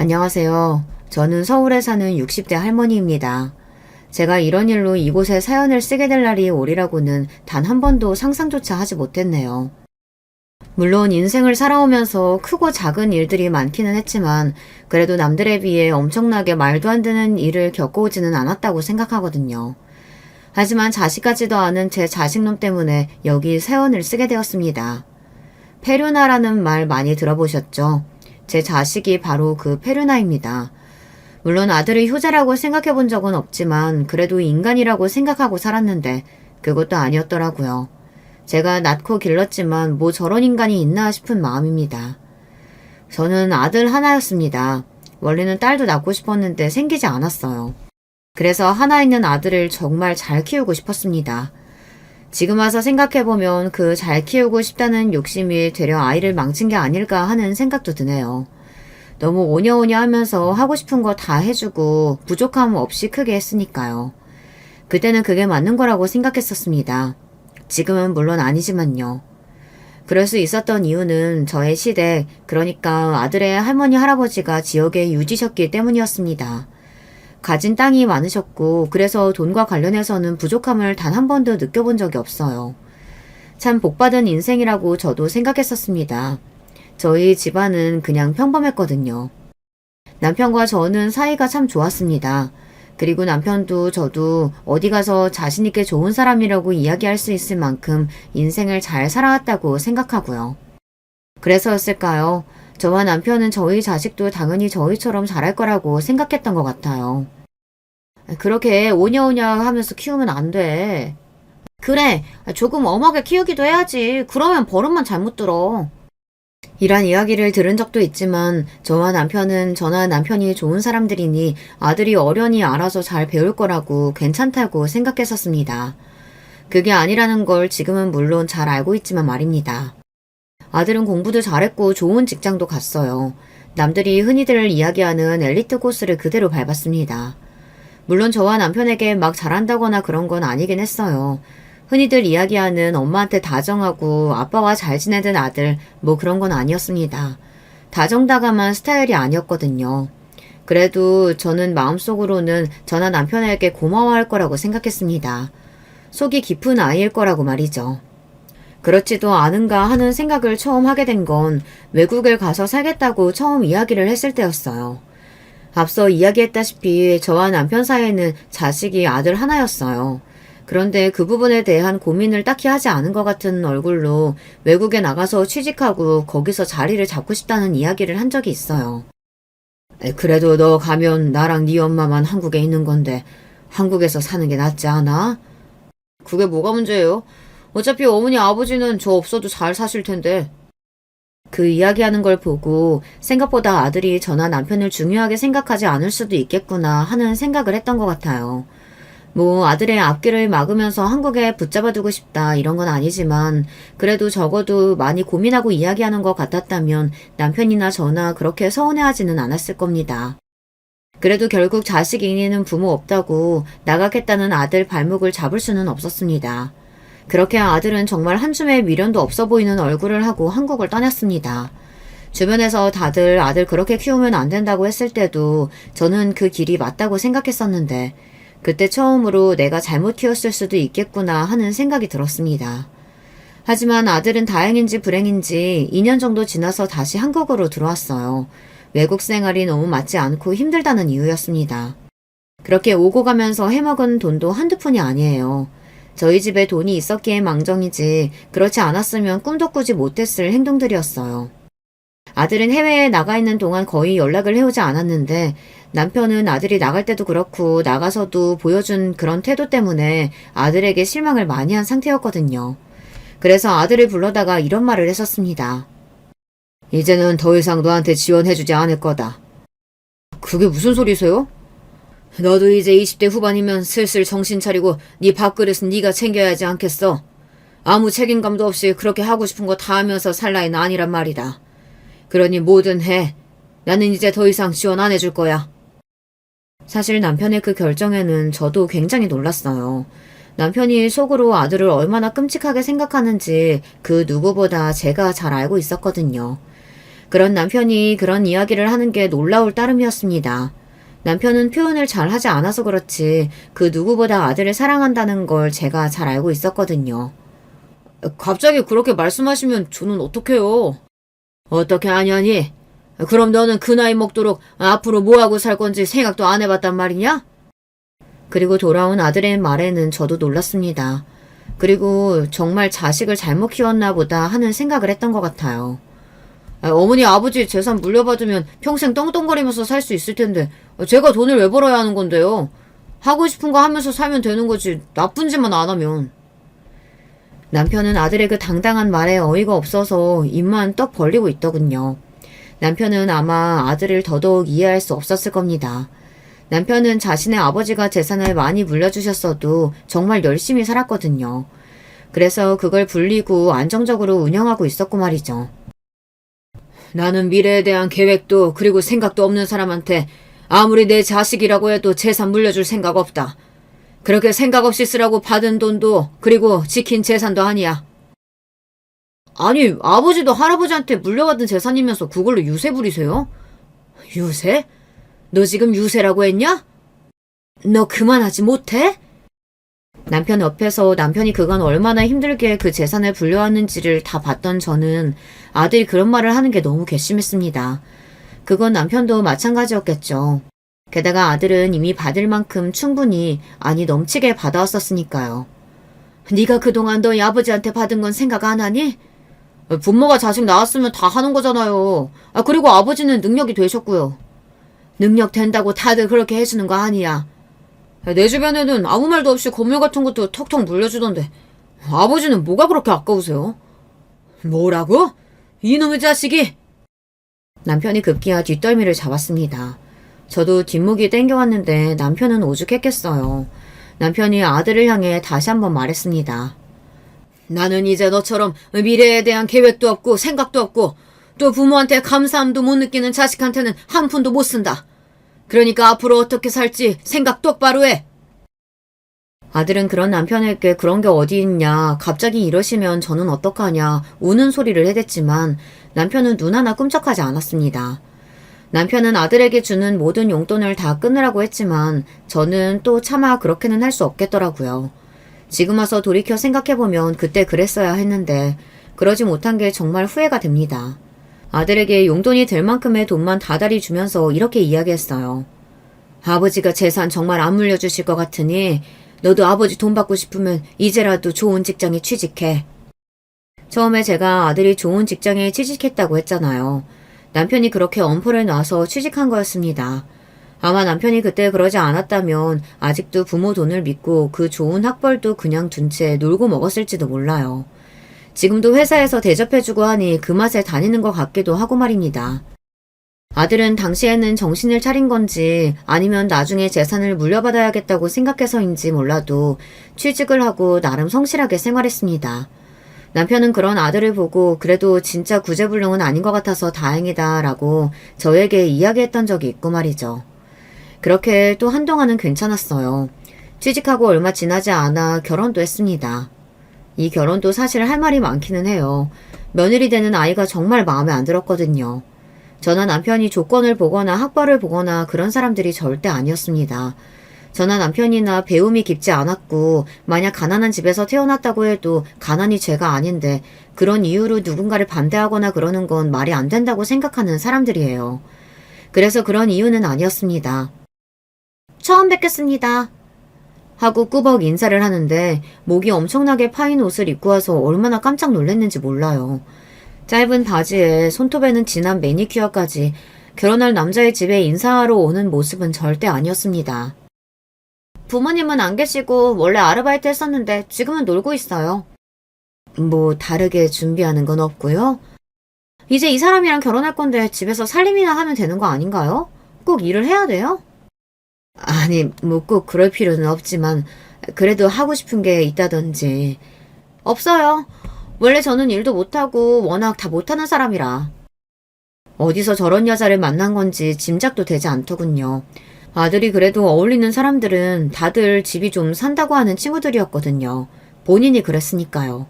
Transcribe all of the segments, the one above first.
안녕하세요. 저는 서울에 사는 60대 할머니입니다. 제가 이런 일로 이곳에 사연을 쓰게 될 날이 오리라고는 단 한 번도 상상조차 하지 못했네요. 물론 인생을 살아오면서 크고 작은 일들이 많기는 했지만 그래도 남들에 비해 엄청나게 말도 안 되는 일을 겪어오지는 않았다고 생각하거든요. 하지만 자식 같지도 않은 제 자식놈 때문에 여기 사연을 쓰게 되었습니다. 페류나라는 말 많이 들어보셨죠? 제 자식이 바로 그 페류나입니다. 물론 아들을 효자라고 생각해 본 적은 없지만 그래도 인간이라고 생각하고 살았는데 그것도 아니었더라고요. 제가 낳고 길렀지만 뭐 저런 인간이 있나 싶은 마음입니다. 저는 아들 하나였습니다. 원래는 딸도 낳고 싶었는데 생기지 않았어요. 그래서 하나 있는 아들을 정말 잘 키우고 싶었습니다. 지금 와서 생각해보면 그 잘 키우고 싶다는 욕심이 되려 아이를 망친 게 아닐까 하는 생각도 드네요. 너무 오냐오냐 하면서 하고 싶은 거 다 해주고 부족함 없이 크게 했으니까요. 그때는 그게 맞는 거라고 생각했었습니다. 지금은 물론 아니지만요. 그럴 수 있었던 이유는 저의 시댁, 그러니까 아들의 할머니 할아버지가 지역에 유지셨기 때문이었습니다. 가진 땅이 많으셨고 그래서 돈과 관련해서는 부족함을 단 한 번도 느껴본 적이 없어요. 참 복받은 인생이라고 저도 생각했었습니다. 저희 집안은 그냥 평범했거든요. 남편과 저는 사이가 참 좋았습니다. 그리고 남편도 저도 어디 가서 자신있게 좋은 사람이라고 이야기할 수 있을 만큼 인생을 잘 살아왔다고 생각하고요. 그래서였을까요? 저와 남편은 저희 자식도 당연히 저희처럼 잘할 거라고 생각했던 것 같아요. 그렇게 오냐오냐 하면서 키우면 안 돼. 그래, 조금 엄하게 키우기도 해야지. 그러면 버릇만 잘못 들어. 이란 이야기를 들은 적도 있지만 저와 남편은 저나 남편이 좋은 사람들이니 아들이 어련히 알아서 잘 배울 거라고 괜찮다고 생각했었습니다. 그게 아니라는 걸 지금은 물론 잘 알고 있지만 말입니다. 아들은 공부도 잘했고 좋은 직장도 갔어요. 남들이 흔히들 이야기하는 엘리트 코스를 그대로 밟았습니다. 물론 저와 남편에게 막 잘한다거나 그런 건 아니긴 했어요. 흔히들 이야기하는 엄마한테 다정하고 아빠와 잘 지내던 아들 뭐 그런 건 아니었습니다. 다정다감한 스타일이 아니었거든요. 그래도 저는 마음속으로는 저나 남편에게 고마워할 거라고 생각했습니다. 속이 깊은 아이일 거라고 말이죠. 그렇지도 않은가 하는 생각을 처음 하게 된 건 외국을 가서 살겠다고 처음 이야기를 했을 때였어요. 앞서 이야기했다시피 저와 남편 사이에는 자식이 아들 하나였어요. 그런데 그 부분에 대한 고민을 딱히 하지 않은 것 같은 얼굴로 외국에 나가서 취직하고 거기서 자리를 잡고 싶다는 이야기를 한 적이 있어요. 그래도 너 가면 나랑 네 엄마만 한국에 있는 건데 한국에서 사는 게 낫지 않아? 그게 뭐가 문제예요? 어차피 어머니 아버지는 저 없어도 잘 사실 텐데. 그 이야기하는 걸 보고 생각보다 아들이 저나 남편을 중요하게 생각하지 않을 수도 있겠구나 하는 생각을 했던 것 같아요. 뭐 아들의 앞길을 막으면서 한국에 붙잡아두고 싶다 이런 건 아니지만 그래도 적어도 많이 고민하고 이야기하는 것 같았다면 남편이나 저나 그렇게 서운해하지는 않았을 겁니다. 그래도 결국 자식 이기는 부모 없다고 나가겠다는 아들 발목을 잡을 수는 없었습니다. 그렇게 아들은 정말 한 줌의 미련도 없어 보이는 얼굴을 하고 한국을 떠났습니다. 주변에서 다들 아들 그렇게 키우면 안 된다고 했을 때도 저는 그 길이 맞다고 생각했었는데 그때 처음으로 내가 잘못 키웠을 수도 있겠구나 하는 생각이 들었습니다. 하지만 아들은 다행인지 불행인지 2년 정도 지나서 다시 한국으로 들어왔어요. 외국 생활이 너무 맞지 않고 힘들다는 이유였습니다. 그렇게 오고 가면서 해먹은 돈도 한두 푼이 아니에요. 저희 집에 돈이 있었기에 망정이지 그렇지 않았으면 꿈도 꾸지 못했을 행동들이었어요. 아들은 해외에 나가 있는 동안 거의 연락을 해오지 않았는데 남편은 아들이 나갈 때도 그렇고 나가서도 보여준 그런 태도 때문에 아들에게 실망을 많이 한 상태였거든요. 그래서 아들을 불러다가 이런 말을 했었습니다. 이제는 더 이상 너한테 지원해주지 않을 거다. 그게 무슨 소리세요? 너도 이제 20대 후반이면 슬슬 정신 차리고 네 밥그릇은 네가 챙겨야 하지 않겠어? 아무 책임감도 없이 그렇게 하고 싶은 거 다 하면서 살 나이는 아니란 말이다. 그러니 뭐든 해. 나는 이제 더 이상 지원 안 해줄 거야. 사실 남편의 그 결정에는 저도 굉장히 놀랐어요. 남편이 속으로 아들을 얼마나 끔찍하게 생각하는지 그 누구보다 제가 잘 알고 있었거든요. 그런 남편이 그런 이야기를 하는 게 놀라울 따름이었습니다. 남편은 표현을 잘 하지 않아서 그렇지 그 누구보다 아들을 사랑한다는 걸 제가 잘 알고 있었거든요. 갑자기 그렇게 말씀하시면 저는 어떡해요? 어떻게 하냐니? 그럼 너는 그 나이 먹도록 앞으로 뭐하고 살 건지 생각도 안 해봤단 말이냐? 그리고 돌아온 아들의 말에는 저도 놀랐습니다. 그리고 정말 자식을 잘못 키웠나 보다 하는 생각을 했던 것 같아요. 어머니 아버지 재산 물려받으면 평생 떵떵거리면서 살 수 있을 텐데 제가 돈을 왜 벌어야 하는 건데요? 하고 싶은 거 하면서 살면 되는 거지 나쁜 짓만 안 하면. 남편은 아들의 그 당당한 말에 어이가 없어서 입만 떡 벌리고 있더군요. 남편은 아마 아들을 더더욱 이해할 수 없었을 겁니다. 남편은 자신의 아버지가 재산을 많이 물려주셨어도 정말 열심히 살았거든요. 그래서 그걸 불리고 안정적으로 운영하고 있었고 말이죠. 나는 미래에 대한 계획도 그리고 생각도 없는 사람한테 아무리 내 자식이라고 해도 재산 물려줄 생각 없다. 그렇게 생각 없이 쓰라고 받은 돈도 그리고 지킨 재산도 아니야. 아니 아버지도 할아버지한테 물려받은 재산이면서 그걸로 유세 부리세요? 유세? 너 지금 유세라고 했냐? 너 그만하지 못해? 남편 옆에서 남편이 그간 얼마나 힘들게 그 재산을 불려왔는지를 다 봤던 저는 아들이 그런 말을 하는 게 너무 괘씸했습니다. 그건 남편도 마찬가지였겠죠. 게다가 아들은 이미 받을 만큼 충분히, 아니 넘치게 받아왔었으니까요. 네가 그동안 너희 아버지한테 받은 건 생각 안 하니? 부모가 자식 낳았으면 다 하는 거잖아요. 그리고 아버지는 능력이 되셨고요. 능력 된다고 다들 그렇게 해주는 거 아니야. 내 주변에는 아무 말도 없이 건물 같은 것도 턱턱 물려주던데 아버지는 뭐가 그렇게 아까우세요? 뭐라고? 이놈의 자식이! 남편이 급기야 뒷덜미를 잡았습니다. 저도 뒷목이 땡겨왔는데 남편은 오죽했겠어요. 남편이 아들을 향해 다시 한번 말했습니다. 나는 이제 너처럼 미래에 대한 계획도 없고 생각도 없고 또 부모한테 감사함도 못 느끼는 자식한테는 한 푼도 못 쓴다. 그러니까 앞으로 어떻게 살지 생각 똑바로 해. 아들은 그런 남편에게 그런 게 어디 있냐, 갑자기 이러시면 저는 어떡하냐 우는 소리를 해댔지만 남편은 눈 하나 꿈쩍하지 않았습니다. 남편은 아들에게 주는 모든 용돈을 다 끊으라고 했지만 저는 또 차마 그렇게는 할 수 없겠더라고요. 지금 와서 돌이켜 생각해보면 그때 그랬어야 했는데 그러지 못한 게 정말 후회가 됩니다. 아들에게 용돈이 될 만큼의 돈만 다달이 주면서 이렇게 이야기했어요. 아버지가 재산 정말 안 물려주실 것 같으니 너도 아버지 돈 받고 싶으면 이제라도 좋은 직장에 취직해. 처음에 제가 아들이 좋은 직장에 취직했다고 했잖아요. 남편이 그렇게 엄포를 놔서 취직한 거였습니다. 아마 남편이 그때 그러지 않았다면 아직도 부모 돈을 믿고 그 좋은 학벌도 그냥 둔 채 놀고 먹었을지도 몰라요. 지금도 회사에서 대접해주고 하니 그 맛에 다니는 것 같기도 하고 말입니다. 아들은 당시에는 정신을 차린 건지 아니면 나중에 재산을 물려받아야겠다고 생각해서인지 몰라도 취직을 하고 나름 성실하게 생활했습니다. 남편은 그런 아들을 보고 그래도 진짜 구제불능은 아닌 것 같아서 다행이다 라고 저에게 이야기했던 적이 있고 말이죠. 그렇게 또 한동안은 괜찮았어요. 취직하고 얼마 지나지 않아 결혼도 했습니다. 이 결혼도 사실 할 말이 많기는 해요. 며느리 되는 아이가 정말 마음에 안 들었거든요. 저나 남편이 조건을 보거나 학벌을 보거나 그런 사람들이 절대 아니었습니다. 저나 남편이나 배움이 깊지 않았고 만약 가난한 집에서 태어났다고 해도 가난이 죄가 아닌데 그런 이유로 누군가를 반대하거나 그러는 건 말이 안 된다고 생각하는 사람들이에요. 그래서 그런 이유는 아니었습니다. 처음 뵙겠습니다. 하고 꾸벅 인사를 하는데 목이 엄청나게 파인 옷을 입고 와서 얼마나 깜짝 놀랐는지 몰라요. 짧은 바지에 손톱에는 진한 매니큐어까지 결혼할 남자의 집에 인사하러 오는 모습은 절대 아니었습니다. 부모님은 안 계시고 원래 아르바이트 했었는데 지금은 놀고 있어요. 뭐 다르게 준비하는 건 없고요. 이제 이 사람이랑 결혼할 건데 집에서 살림이나 하면 되는 거 아닌가요? 꼭 일을 해야 돼요? 아니 뭐 꼭 그럴 필요는 없지만 그래도 하고 싶은 게 있다든지. 없어요. 원래 저는 일도 못하고 워낙 다 못하는 사람이라. 어디서 저런 여자를 만난 건지 짐작도 되지 않더군요. 아들이 그래도 어울리는 사람들은 다들 집이 좀 산다고 하는 친구들이었거든요. 본인이 그랬으니까요.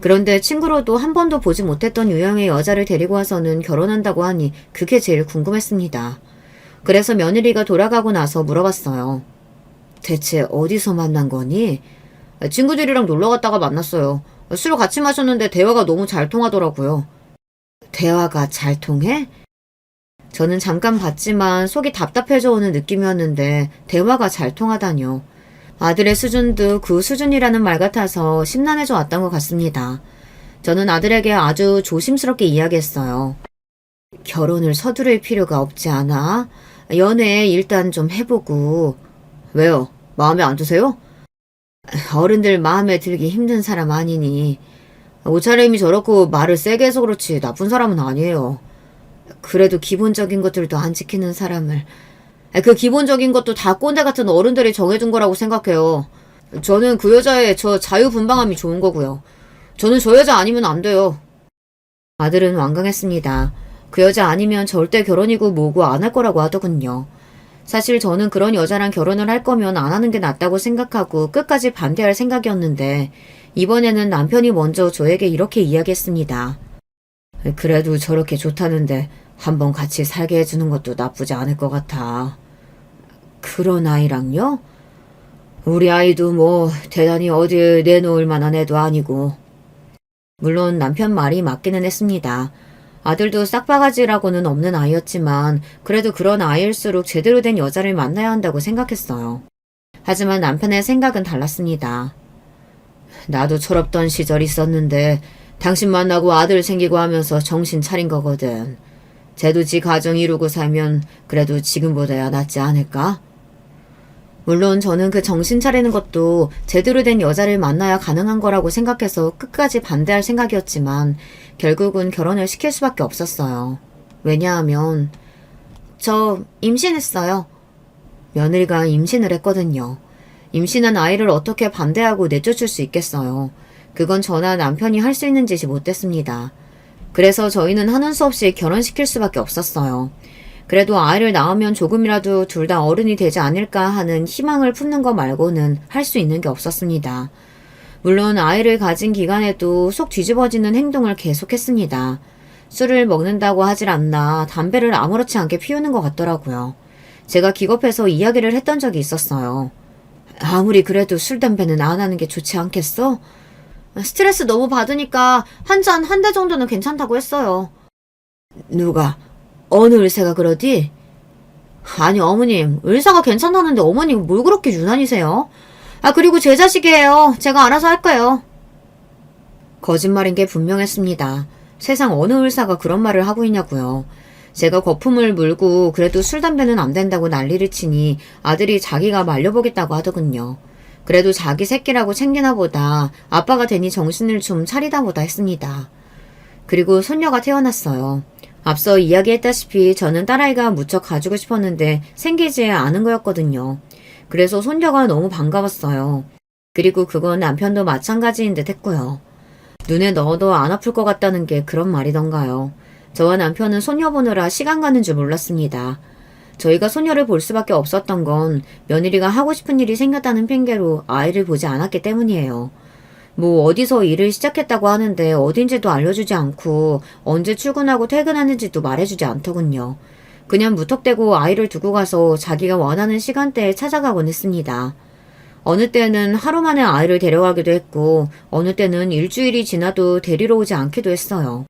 그런데 친구로도 한 번도 보지 못했던 유형의 여자를 데리고 와서는 결혼한다고 하니 그게 제일 궁금했습니다. 그래서 며느리가 돌아가고 나서 물어봤어요. 대체 어디서 만난 거니? 친구들이랑 놀러 갔다가 만났어요. 술 같이 마셨는데 대화가 너무 잘 통하더라고요. 대화가 잘 통해? 저는 잠깐 봤지만 속이 답답해져 오는 느낌이었는데 대화가 잘 통하다뇨. 아들의 수준도 그 수준이라는 말 같아서 심란해져 왔던 것 같습니다. 저는 아들에게 아주 조심스럽게 이야기했어요. 결혼을 서두를 필요가 없지 않아? 연애 일단 좀 해보고. 왜요? 마음에 안 드세요? 어른들 마음에 들기 힘든 사람 아니니. 옷차림이 저렇고 말을 세게 해서 그렇지 나쁜 사람은 아니에요. 그래도 기본적인 것들도 안 지키는 사람을. 그 기본적인 것도 다 꼰대 같은 어른들이 정해준 거라고 생각해요. 저는 그 여자의 저 자유분방함이 좋은 거고요. 저는 저 여자 아니면 안 돼요. 아들은 완강했습니다. 그 여자 아니면 절대 결혼이고 뭐고 안 할 거라고 하더군요. 사실 저는 그런 여자랑 결혼을 할 거면 안 하는 게 낫다고 생각하고 끝까지 반대할 생각이었는데 이번에는 남편이 먼저 저에게 이렇게 이야기했습니다. 그래도 저렇게 좋다는데 한번 같이 살게 해주는 것도 나쁘지 않을 것 같아. 그런 아이랑요? 우리 아이도 뭐 대단히 어딜 내놓을 만한 애도 아니고. 물론 남편 말이 맞기는 했습니다. 아들도 싹바가지라고는 없는 아이였지만 그래도 그런 아이일수록 제대로 된 여자를 만나야 한다고 생각했어요. 하지만 남편의 생각은 달랐습니다. 나도 철없던 시절이 있었는데 당신 만나고 아들 생기고 하면서 정신 차린 거거든. 쟤도 지 가정 이루고 살면 그래도 지금보다야 낫지 않을까? 물론 저는 그 정신 차리는 것도 제대로 된 여자를 만나야 가능한 거라고 생각해서 끝까지 반대할 생각이었지만 결국은 결혼을 시킬 수밖에 없었어요. 왜냐하면 저 임신했어요. 며느리가 임신을 했거든요. 임신한 아이를 어떻게 반대하고 내쫓을 수 있겠어요. 그건 저나 남편이 할 수 있는 짓이 못됐습니다. 그래서 저희는 하는 수 없이 결혼시킬 수밖에 없었어요. 그래도 아이를 낳으면 조금이라도 둘 다 어른이 되지 않을까 하는 희망을 품는 거 말고는 할 수 있는 게 없었습니다. 물론 아이를 가진 기간에도 속 뒤집어지는 행동을 계속했습니다. 술을 먹는다고 하질 않나 담배를 아무렇지 않게 피우는 것 같더라고요. 제가 기겁해서 이야기를 했던 적이 있었어요. 아무리 그래도 술, 담배는 안 하는 게 좋지 않겠어? 스트레스 너무 받으니까 한 잔 한 대 정도는 괜찮다고 했어요. 누가? 어느 의사가 그러디? 아니 어머님, 의사가 괜찮다는데 어머님 뭘 그렇게 유난이세요? 그리고 제 자식이에요. 제가 알아서 할까요? 거짓말인 게 분명했습니다. 세상 어느 의사가 그런 말을 하고 있냐고요. 제가 거품을 물고 그래도 술, 담배는 안 된다고 난리를 치니 아들이 자기가 말려보겠다고 하더군요. 그래도 자기 새끼라고 챙기나 보다 아빠가 되니 정신을 좀 차리다 보다 했습니다. 그리고 손녀가 태어났어요. 앞서 이야기했다시피 저는 딸아이가 무척 가지고 싶었는데 생기지 않은 거였거든요. 그래서 손녀가 너무 반가웠어요. 그리고 그건 남편도 마찬가지인 듯 했고요. 눈에 넣어도 안 아플 것 같다는 게 그런 말이던가요. 저와 남편은 손녀 보느라 시간 가는 줄 몰랐습니다. 저희가 손녀를 볼 수밖에 없었던 건 며느리가 하고 싶은 일이 생겼다는 핑계로 아이를 보지 않았기 때문이에요. 뭐 어디서 일을 시작했다고 하는데 어딘지도 알려주지 않고 언제 출근하고 퇴근하는지도 말해주지 않더군요. 그냥 무턱대고 아이를 두고 가서 자기가 원하는 시간대에 찾아가곤 했습니다. 어느 때는 하루 만에 아이를 데려가기도 했고 어느 때는 일주일이 지나도 데리러 오지 않기도 했어요.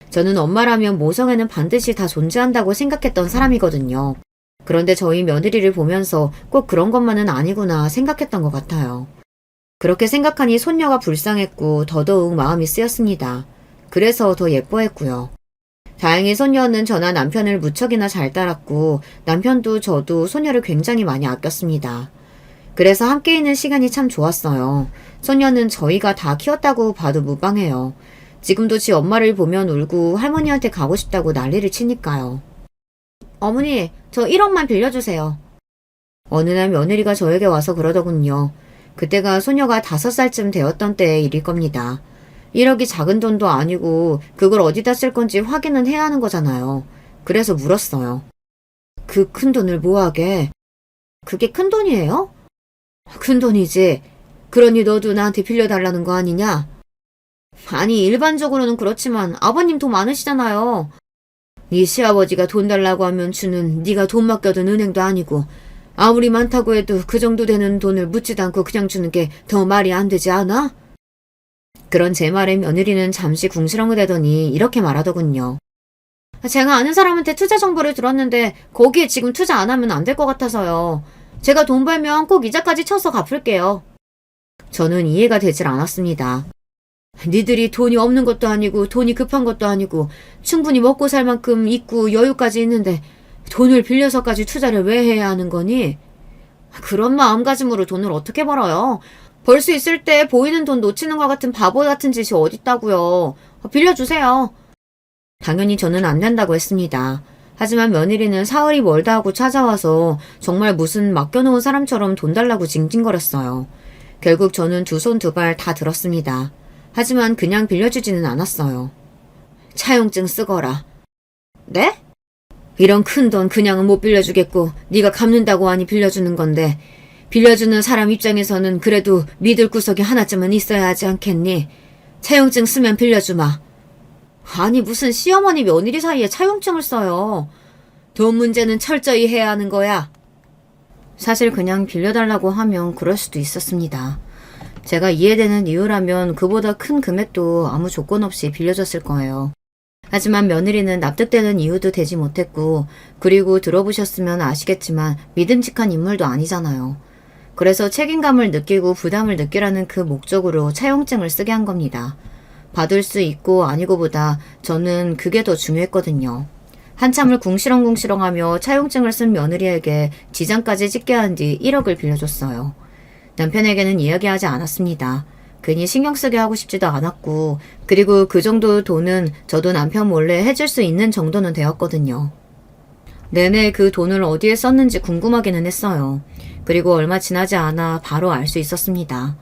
저는 엄마라면 모성애는 반드시 다 존재한다고 생각했던 사람이거든요. 그런데 저희 며느리를 보면서 꼭 그런 것만은 아니구나 생각했던 것 같아요. 그렇게 생각하니 손녀가 불쌍했고 더더욱 마음이 쓰였습니다. 그래서 더 예뻐했고요. 다행히 손녀는 저나 남편을 무척이나 잘 따랐고 남편도 저도 손녀를 굉장히 많이 아꼈습니다. 그래서 함께 있는 시간이 참 좋았어요. 손녀는 저희가 다 키웠다고 봐도 무방해요. 지금도 지 엄마를 보면 울고 할머니한테 가고 싶다고 난리를 치니까요. 어머니, 저 1억만 빌려주세요. 어느 날 며느리가 저에게 와서 그러더군요. 그때가 소녀가 5살쯤 되었던 때의 일일 겁니다. 1억이 작은 돈도 아니고 그걸 어디다 쓸 건지 확인은 해야 하는 거잖아요. 그래서 물었어요. 그 큰 돈을 뭐하게? 그게 큰 돈이에요? 큰 돈이지. 그러니 너도 나한테 빌려달라는 거 아니냐? 아니, 일반적으로는 그렇지만 아버님 돈 많으시잖아요. 네 시아버지가 돈 달라고 하면 주는 네가 돈 맡겨둔 은행도 아니고 아무리 많다고 해도 그 정도 되는 돈을 묻지도 않고 그냥 주는 게 더 말이 안 되지 않아? 그런 제 말에 며느리는 잠시 궁시렁대더니 이렇게 말하더군요. 제가 아는 사람한테 투자 정보를 들었는데 거기에 지금 투자 안 하면 안 될 것 같아서요. 제가 돈 벌면 꼭 이자까지 쳐서 갚을게요. 저는 이해가 되질 않았습니다. 니들이 돈이 없는 것도 아니고 돈이 급한 것도 아니고 충분히 먹고 살 만큼 있고 여유까지 있는데 돈을 빌려서까지 투자를 왜 해야 하는 거니? 그런 마음가짐으로 돈을 어떻게 벌어요? 벌 수 있을 때 보이는 돈 놓치는 것 같은 바보 같은 짓이 어딨다고요. 빌려주세요. 당연히 저는 안 된다고 했습니다. 하지만 며느리는 사흘이 멀다 하고 찾아와서 정말 무슨 맡겨놓은 사람처럼 돈 달라고 징징거렸어요. 결국 저는 두 손 두 발 다 들었습니다. 하지만 그냥 빌려주지는 않았어요. 차용증 쓰거라. 네? 이런 큰 돈 그냥은 못 빌려주겠고 네가 갚는다고 하니 빌려주는 건데 빌려주는 사람 입장에서는 그래도 믿을 구석이 하나쯤은 있어야 하지 않겠니? 차용증 쓰면 빌려주마. 아니 무슨 시어머니 며느리 사이에 차용증을 써요. 돈 문제는 철저히 해야 하는 거야. 사실 그냥 빌려달라고 하면 그럴 수도 있었습니다. 제가 이해되는 이유라면 그보다 큰 금액도 아무 조건 없이 빌려줬을 거예요. 하지만 며느리는 납득되는 이유도 되지 못했고 그리고 들어보셨으면 아시겠지만 믿음직한 인물도 아니잖아요. 그래서 책임감을 느끼고 부담을 느끼라는 그 목적으로 차용증을 쓰게 한 겁니다. 받을 수 있고 아니고보다 저는 그게 더 중요했거든요. 한참을 궁시렁궁시렁하며 차용증을 쓴 며느리에게 지장까지 찍게 한 뒤 1억을 빌려줬어요. 남편에게는 이야기하지 않았습니다. 괜히 신경 쓰게 하고 싶지도 않았고 그리고 그 정도 돈은 저도 남편 몰래 해줄 수 있는 정도는 되었거든요. 내내 그 돈을 어디에 썼는지 궁금하기는 했어요. 그리고 얼마 지나지 않아 바로 알 수 있었습니다.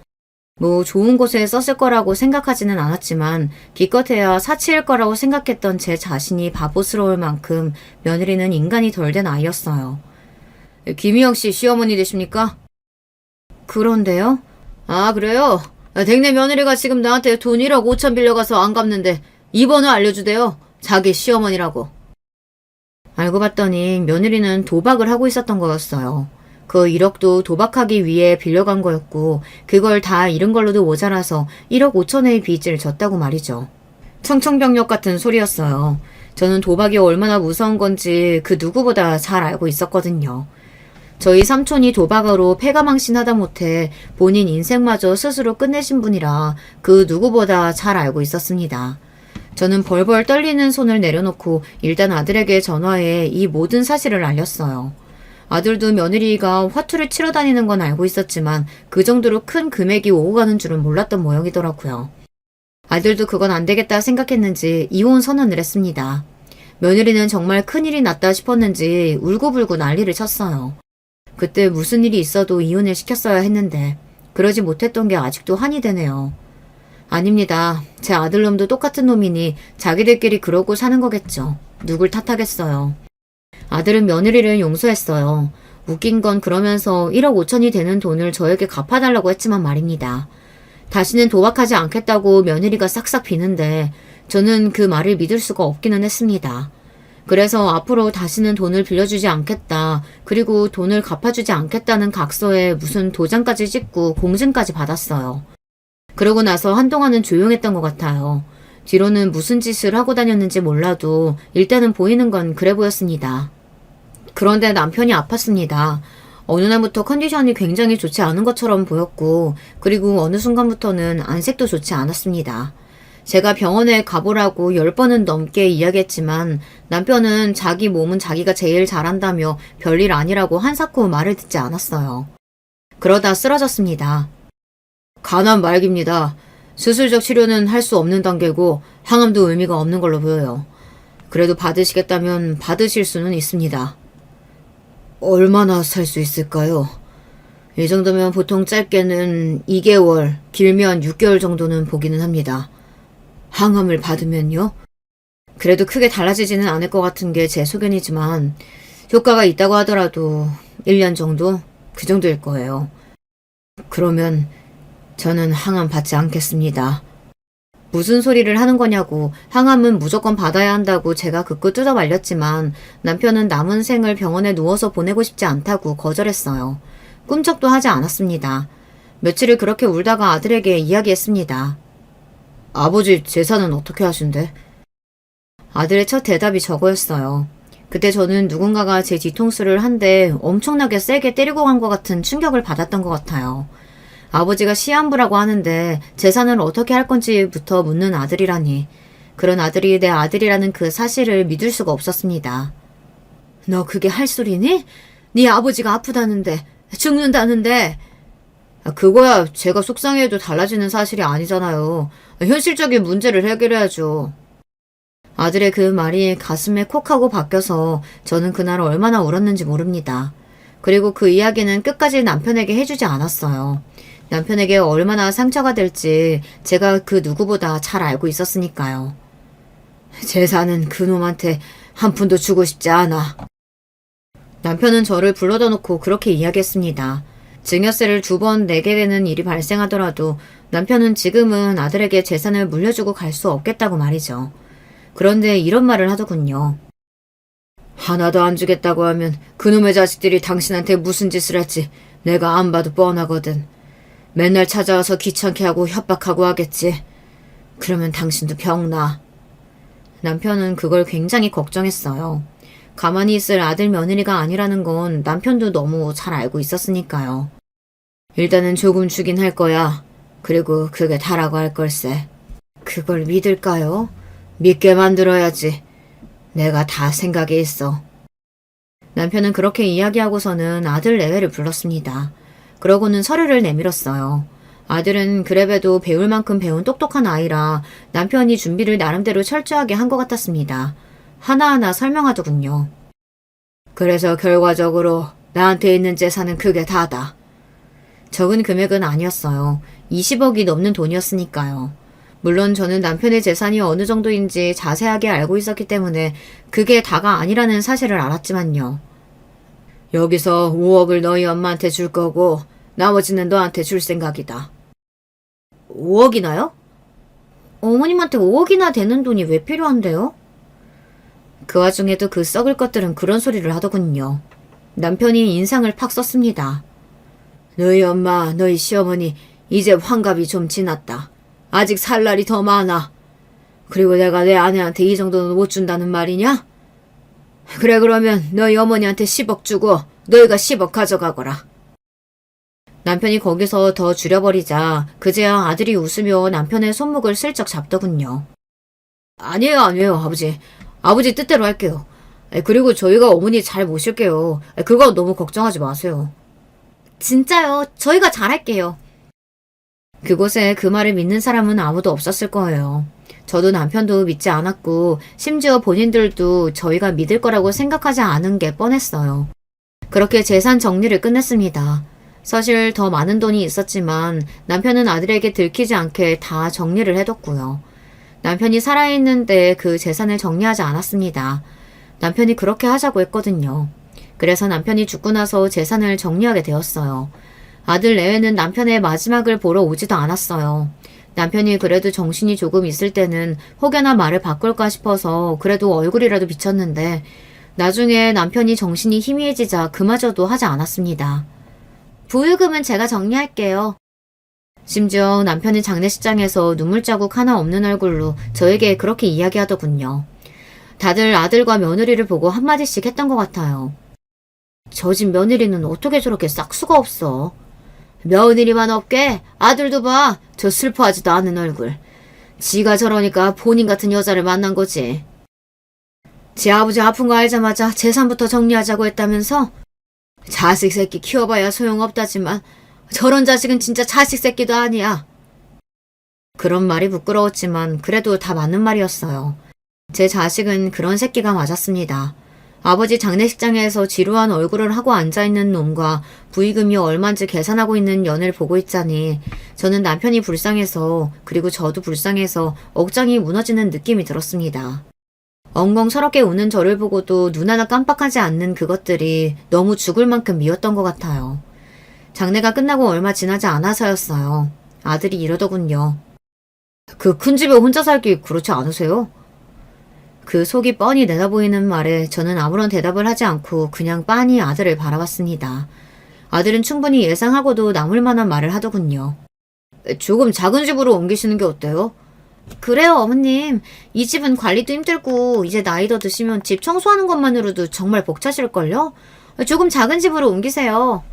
뭐 좋은 곳에 썼을 거라고 생각하지는 않았지만 기껏해야 사치일 거라고 생각했던 제 자신이 바보스러울 만큼 며느리는 인간이 덜 된 아이였어요. 김희영 씨 시어머니 되십니까? 그런데요? 아 그래요? 댁내 며느리가 지금 나한테 돈 1억 5천 빌려가서 안 갚는데 2번을 알려주대요. 자기 시어머니라고. 알고 봤더니 며느리는 도박을 하고 있었던 거였어요. 그 1억도 도박하기 위해 빌려간 거였고 그걸 다 잃은 걸로도 모자라서 1억 5천의 빚을 졌다고 말이죠. 청천벽력 같은 소리였어요. 저는 도박이 얼마나 무서운 건지 그 누구보다 잘 알고 있었거든요. 저희 삼촌이 도박으로 패가망신하다 못해 본인 인생마저 스스로 끝내신 분이라 그 누구보다 잘 알고 있었습니다. 저는 벌벌 떨리는 손을 내려놓고 일단 아들에게 전화해 이 모든 사실을 알렸어요. 아들도 며느리가 화투를 치러 다니는 건 알고 있었지만 그 정도로 큰 금액이 오고 가는 줄은 몰랐던 모양이더라고요. 아들도 그건 안 되겠다 생각했는지 이혼 선언을 했습니다. 며느리는 정말 큰일이 났다 싶었는지 울고불고 난리를 쳤어요. 그때 무슨 일이 있어도 이혼을 시켰어야 했는데 그러지 못했던 게 아직도 한이 되네요. 아닙니다. 제 아들놈도 똑같은 놈이니 자기들끼리 그러고 사는 거겠죠. 누굴 탓하겠어요. 아들은 며느리를 용서했어요. 웃긴 건 그러면서 1억 5천이 되는 돈을 저에게 갚아달라고 했지만 말입니다. 다시는 도박하지 않겠다고 며느리가 싹싹 비는데 저는 그 말을 믿을 수가 없기는 했습니다. 그래서 앞으로 다시는 돈을 빌려주지 않겠다. 그리고 돈을 갚아주지 않겠다는 각서에 무슨 도장까지 찍고 공증까지 받았어요. 그러고 나서 한동안은 조용했던 것 같아요. 뒤로는 무슨 짓을 하고 다녔는지 몰라도 일단은 보이는 건 그래 보였습니다. 그런데 남편이 아팠습니다. 어느 날부터 컨디션이 굉장히 좋지 않은 것처럼 보였고 그리고 어느 순간부터는 안색도 좋지 않았습니다. 제가 병원에 가보라고 10번은 넘게 이야기했지만 남편은 자기 몸은 자기가 제일 잘한다며 별일 아니라고 한사코 말을 듣지 않았어요. 그러다 쓰러졌습니다. 간암 말기입니다. 수술적 치료는 할 수 없는 단계고 항암도 의미가 없는 걸로 보여요. 그래도 받으시겠다면 받으실 수는 있습니다. 얼마나 살 수 있을까요? 이 정도면 보통 짧게는 2개월, 길면 6개월 정도는 보기는 합니다. 항암을 받으면요? 그래도 크게 달라지지는 않을 것 같은 게 제 소견이지만 효과가 있다고 하더라도 1년 정도? 그 정도일 거예요. 그러면 저는 항암 받지 않겠습니다. 무슨 소리를 하는 거냐고 항암은 무조건 받아야 한다고 제가 극구 뜯어 말렸지만 남편은 남은 생을 병원에 누워서 보내고 싶지 않다고 거절했어요. 꿈쩍도 하지 않았습니다. 며칠을 그렇게 울다가 아들에게 이야기했습니다. 아버지 재산은 어떻게 하신대? 아들의 첫 대답이 저거였어요. 그때 저는 누군가가 제 뒤통수를 한 대 엄청나게 세게 때리고 간 것 같은 충격을 받았던 것 같아요. 아버지가 시한부라고 하는데 재산을 어떻게 할 건지부터 묻는 아들이라니. 그런 아들이 내 아들이라는 그 사실을 믿을 수가 없었습니다. 너 그게 할 소리니? 네 아버지가 아프다는데, 죽는다는데. 그거야 제가 속상해도 달라지는 사실이 아니잖아요. 현실적인 문제를 해결해야죠. 아들의 그 말이 가슴에 콕 하고 박혀서 저는 그날 얼마나 울었는지 모릅니다. 그리고 그 이야기는 끝까지 남편에게 해주지 않았어요. 남편에게 얼마나 상처가 될지 제가 그 누구보다 잘 알고 있었으니까요. 재산은 그놈한테 한 푼도 주고 싶지 않아. 남편은 저를 불러다 놓고 그렇게 이야기했습니다. 증여세를 2번 내게 되는 일이 발생하더라도 남편은 지금은 아들에게 재산을 물려주고 갈 수 없겠다고 말이죠. 그런데 이런 말을 하더군요. 하나도 안 주겠다고 하면 그놈의 자식들이 당신한테 무슨 짓을 할지 내가 안 봐도 뻔하거든. 맨날 찾아와서 귀찮게 하고 협박하고 하겠지. 그러면 당신도 병나. 남편은 그걸 굉장히 걱정했어요. 가만히 있을 아들 며느리가 아니라는 건 남편도 너무 잘 알고 있었으니까요. 일단은 조금 주긴 할 거야. 그리고 그게 다라고 할 걸세. 그걸 믿을까요? 믿게 만들어야지. 내가 다 생각이 있어. 남편은 그렇게 이야기하고서는 아들 내외를 불렀습니다. 그러고는 서류를 내밀었어요. 아들은 그래봬도 배울 만큼 배운 똑똑한 아이라 남편이 준비를 나름대로 철저하게 한 것 같았습니다. 하나하나 설명하더군요. 그래서 결과적으로 나한테 있는 재산은 그게 다다. 적은 금액은 아니었어요. 20억이 넘는 돈이었으니까요. 물론 저는 남편의 재산이 어느 정도인지 자세하게 알고 있었기 때문에 그게 다가 아니라는 사실을 알았지만요. 여기서 5억을 너희 엄마한테 줄 거고 나머지는 너한테 줄 생각이다. 5억이나요? 어머님한테 5억이나 되는 돈이 왜 필요한데요? 그 와중에도 그 썩을 것들은 그런 소리를 하더군요. 남편이 인상을 팍 썼습니다. 너희 엄마, 너희 시어머니 이제 환갑이 좀 지났다. 아직 살 날이 더 많아. 그리고 내가 내 아내한테 이 정도는 못 준다는 말이냐? 그래 그러면 너희 어머니한테 10억 주고 너희가 10억 가져가거라. 남편이 거기서 더 줄여버리자 그제야 아들이 웃으며 남편의 손목을 슬쩍 잡더군요. 아니에요 아버지. 아버지 뜻대로 할게요. 그리고 저희가 어머니 잘 모실게요. 그거 너무 걱정하지 마세요. 진짜요. 저희가 잘할게요. 그곳에 그 말을 믿는 사람은 아무도 없었을 거예요. 저도 남편도 믿지 않았고 심지어 본인들도 저희가 믿을 거라고 생각하지 않은 게 뻔했어요. 그렇게 재산 정리를 끝냈습니다. 사실 더 많은 돈이 있었지만 남편은 아들에게 들키지 않게 다 정리를 해뒀고요. 남편이 살아있는데 그 재산을 정리하지 않았습니다. 남편이 그렇게 하자고 했거든요. 그래서 남편이 죽고 나서 재산을 정리하게 되었어요. 아들 내외는 남편의 마지막을 보러 오지도 않았어요. 남편이 그래도 정신이 조금 있을 때는 혹여나 말을 바꿀까 싶어서 그래도 얼굴이라도 비쳤는데 나중에 남편이 정신이 희미해지자 그마저도 하지 않았습니다. 부유금은 제가 정리할게요. 심지어 남편이 장례식장에서 눈물자국 하나 없는 얼굴로 저에게 그렇게 이야기하더군요. 다들 아들과 며느리를 보고 한마디씩 했던 것 같아요. 저 집 며느리는 어떻게 저렇게 싹수가 없어. 며느리만 없게 아들도 봐. 저 슬퍼하지도 않은 얼굴. 지가 저러니까 본인 같은 여자를 만난 거지. 지 아버지 아픈 거 알자마자 재산부터 정리하자고 했다면서? 자식 새끼 키워봐야 소용없다지만 저런 자식은 진짜 자식 새끼도 아니야. 그런 말이 부끄러웠지만 그래도 다 맞는 말이었어요. 제 자식은 그런 새끼가 맞았습니다. 아버지 장례식장에서 지루한 얼굴을 하고 앉아있는 놈과 부의금이 얼만지 계산하고 있는 년을 보고 있자니 저는 남편이 불쌍해서 그리고 저도 불쌍해서 억장이 무너지는 느낌이 들었습니다. 엉엉 서럽게 우는 저를 보고도 눈 하나 깜빡하지 않는 그것들이 너무 죽을 만큼 미웠던 것 같아요. 장례가 끝나고 얼마 지나지 않아서였어요. 아들이 이러더군요. 그 큰 집에 혼자 살기 그렇지 않으세요? 그 속이 뻔히 내다보이는 말에 저는 아무런 대답을 하지 않고 그냥 빤히 아들을 바라봤습니다. 아들은 충분히 예상하고도 남을 만한 말을 하더군요. 조금 작은 집으로 옮기시는 게 어때요? 그래요, 어머님. 이 집은 관리도 힘들고 이제 나이 더 드시면 집 청소하는 것만으로도 정말 벅차실걸요? 조금 작은 집으로 옮기세요.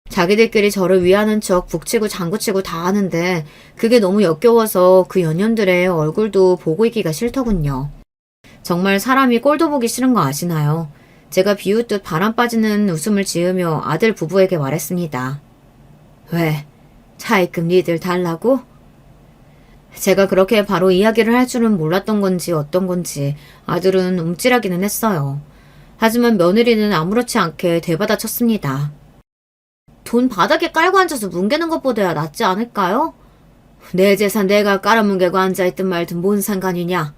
자기들끼리 저를 위하는 척 북치고 장구치고 다 하는데 그게 너무 역겨워서 그 연년들의 얼굴도 보고 있기가 싫더군요. 정말 사람이 꼴도 보기 싫은 거 아시나요? 제가 비웃듯 바람 빠지는 웃음을 지으며 아들 부부에게 말했습니다. 왜? 차입금 니들 달라고? 제가 그렇게 바로 이야기를 할 줄은 몰랐던 건지 어떤 건지 아들은 움찔하기는 했어요. 하지만 며느리는 아무렇지 않게 되받아쳤습니다. 돈 바닥에 깔고 앉아서 뭉개는 것보다야 낫지 않을까요? 내 재산 내가 깔아뭉개고 앉아있든 말든 뭔 상관이냐?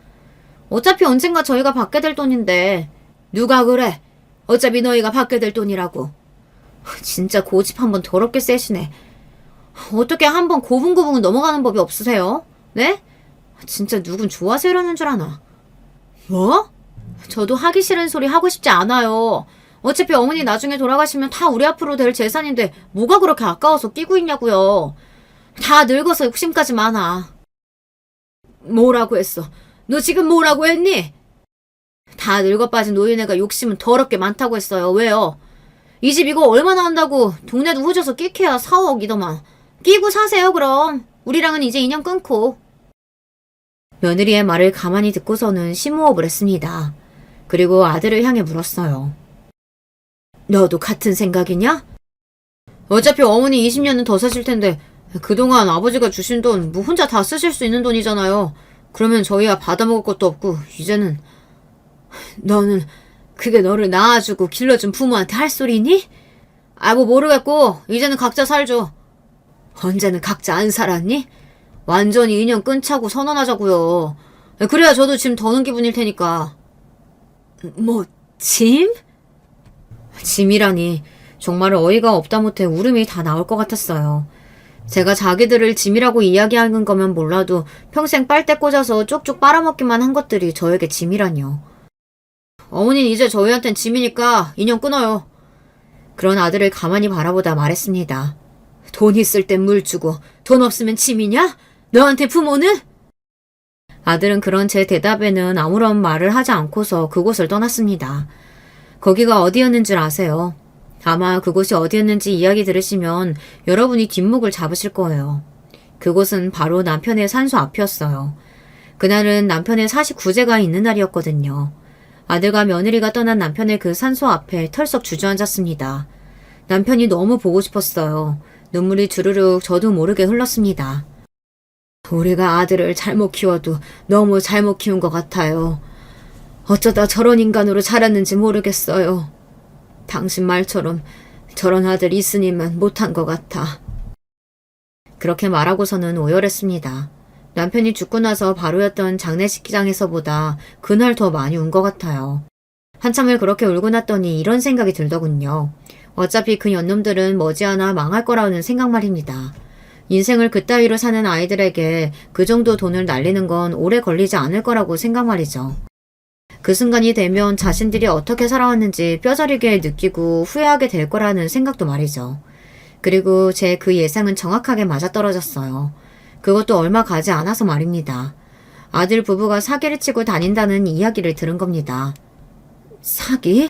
어차피 언젠가 저희가 받게 될 돈인데 누가 그래? 어차피 너희가 받게 될 돈이라고. 진짜 고집 한번 더럽게 세시네. 어떻게 한번 고분고분 넘어가는 법이 없으세요? 네? 진짜 누군 좋아서 이러는 줄 아나. 뭐? 저도 하기 싫은 소리 하고 싶지 않아요. 어차피 어머니 나중에 돌아가시면 다 우리 앞으로 될 재산인데 뭐가 그렇게 아까워서 끼고 있냐고요. 다 늙어서 욕심까지 많아. 뭐라고 했어? 너 지금 뭐라고 했니? 다 늙어 빠진 노인네가 욕심은 더럽게 많다고 했어요. 왜요? 이 집 이거 얼마나 한다고 동네도 후져서 끼케야 4억이더만. 끼고 사세요 그럼. 우리랑은 이제 인연 끊고. 며느리의 말을 가만히 듣고서는 심호흡을 했습니다. 그리고 아들을 향해 물었어요. 너도 같은 생각이냐? 어차피 어머니 20년은 더 사실 텐데 그동안 아버지가 주신 돈 뭐 혼자 다 쓰실 수 있는 돈이잖아요. 그러면 저희야 받아먹을 것도 없고 이제는 너는 그게 너를 낳아주고 길러준 부모한테 할 소리니? 뭐 모르겠고 이제는 각자 살죠. 언제는 각자 안 살았니? 완전히 인연 끊자고 선언하자고요. 그래야 저도 짐 더는 기분일 테니까. 뭐 짐? 짐이라니 정말 어이가 없다 못해 울음이 다 나올 것 같았어요. 제가 자기들을 짐이라고 이야기하는 거면 몰라도 평생 빨대 꽂아서 쪽쪽 빨아먹기만 한 것들이 저에게 짐이라뇨. 어머니는 이제 저희한텐 짐이니까 인연 끊어요. 그런 아들을 가만히 바라보다 말했습니다. 돈 있을 땐 물 주고 돈 없으면 짐이냐? 너한테 부모는? 아들은 그런 제 대답에는 아무런 말을 하지 않고서 그곳을 떠났습니다. 거기가 어디였는 줄 아세요? 아마 그곳이 어디였는지 이야기 들으시면 여러분이 뒷목을 잡으실 거예요. 그곳은 바로 남편의 산소 앞이었어요. 그날은 남편의 49제가 있는 날이었거든요. 아들과 며느리가 떠난 남편의 그 산소 앞에 털썩 주저앉았습니다. 남편이 너무 보고 싶었어요. 눈물이 주르륵 저도 모르게 흘렀습니다. 우리가 아들을 잘못 키워도 너무 잘못 키운 것 같아요. 어쩌다 저런 인간으로 자랐는지 모르겠어요. 당신 말처럼 저런 아들 있으니만 못한 것 같아. 그렇게 말하고서는 오열했습니다. 남편이 죽고 나서 바로였던 장례식장에서보다 그날 더 많이 운 것 같아요. 한참을 그렇게 울고 났더니 이런 생각이 들더군요. 어차피 그 연놈들은 머지않아 망할 거라는 생각 말입니다. 인생을 그따위로 사는 아이들에게 그 정도 돈을 날리는 건 오래 걸리지 않을 거라고 생각 말이죠. 그 순간이 되면 자신들이 어떻게 살아왔는지 뼈저리게 느끼고 후회하게 될 거라는 생각도 말이죠. 그리고 제 그 예상은 정확하게 맞아떨어졌어요. 그것도 얼마 가지 않아서 말입니다. 아들 부부가 사기를 치고 다닌다는 이야기를 들은 겁니다. 사기?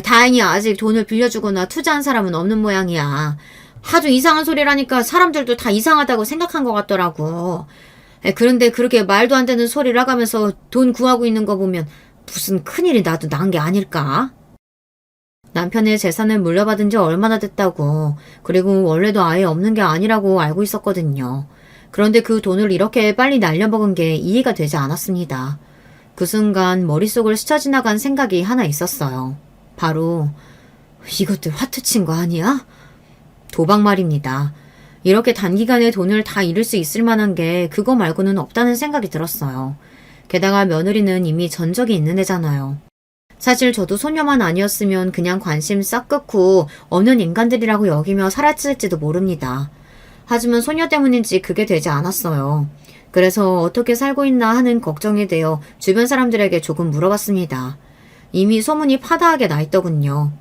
다행히 아직 돈을 빌려주거나 투자한 사람은 없는 모양이야. 하도 이상한 소리라니까 사람들도 다 이상하다고 생각한 것 같더라고. 그런데 그렇게 말도 안 되는 소리를 하가면서 돈 구하고 있는 거 보면 무슨 큰일이 나도 난 게 아닐까? 남편의 재산을 물려받은 지 얼마나 됐다고, 그리고 원래도 아예 없는 게 아니라고 알고 있었거든요. 그런데 그 돈을 이렇게 빨리 날려먹은 게 이해가 되지 않았습니다. 그 순간 머릿속을 스쳐 지나간 생각이 하나 있었어요. 바로 이것들 화투친 거 아니야? 도박 말입니다. 이렇게 단기간에 돈을 다 잃을 수 있을 만한 게 그거 말고는 없다는 생각이 들었어요. 게다가 며느리는 이미 전적이 있는 애잖아요. 사실 저도 소녀만 아니었으면 그냥 관심 싹 끊고 없는 인간들이라고 여기며 살았을지도 모릅니다. 하지만 소녀 때문인지 그게 되지 않았어요. 그래서 어떻게 살고 있나 하는 걱정이 되어 주변 사람들에게 조금 물어봤습니다. 이미 소문이 파다하게 나 있더군요.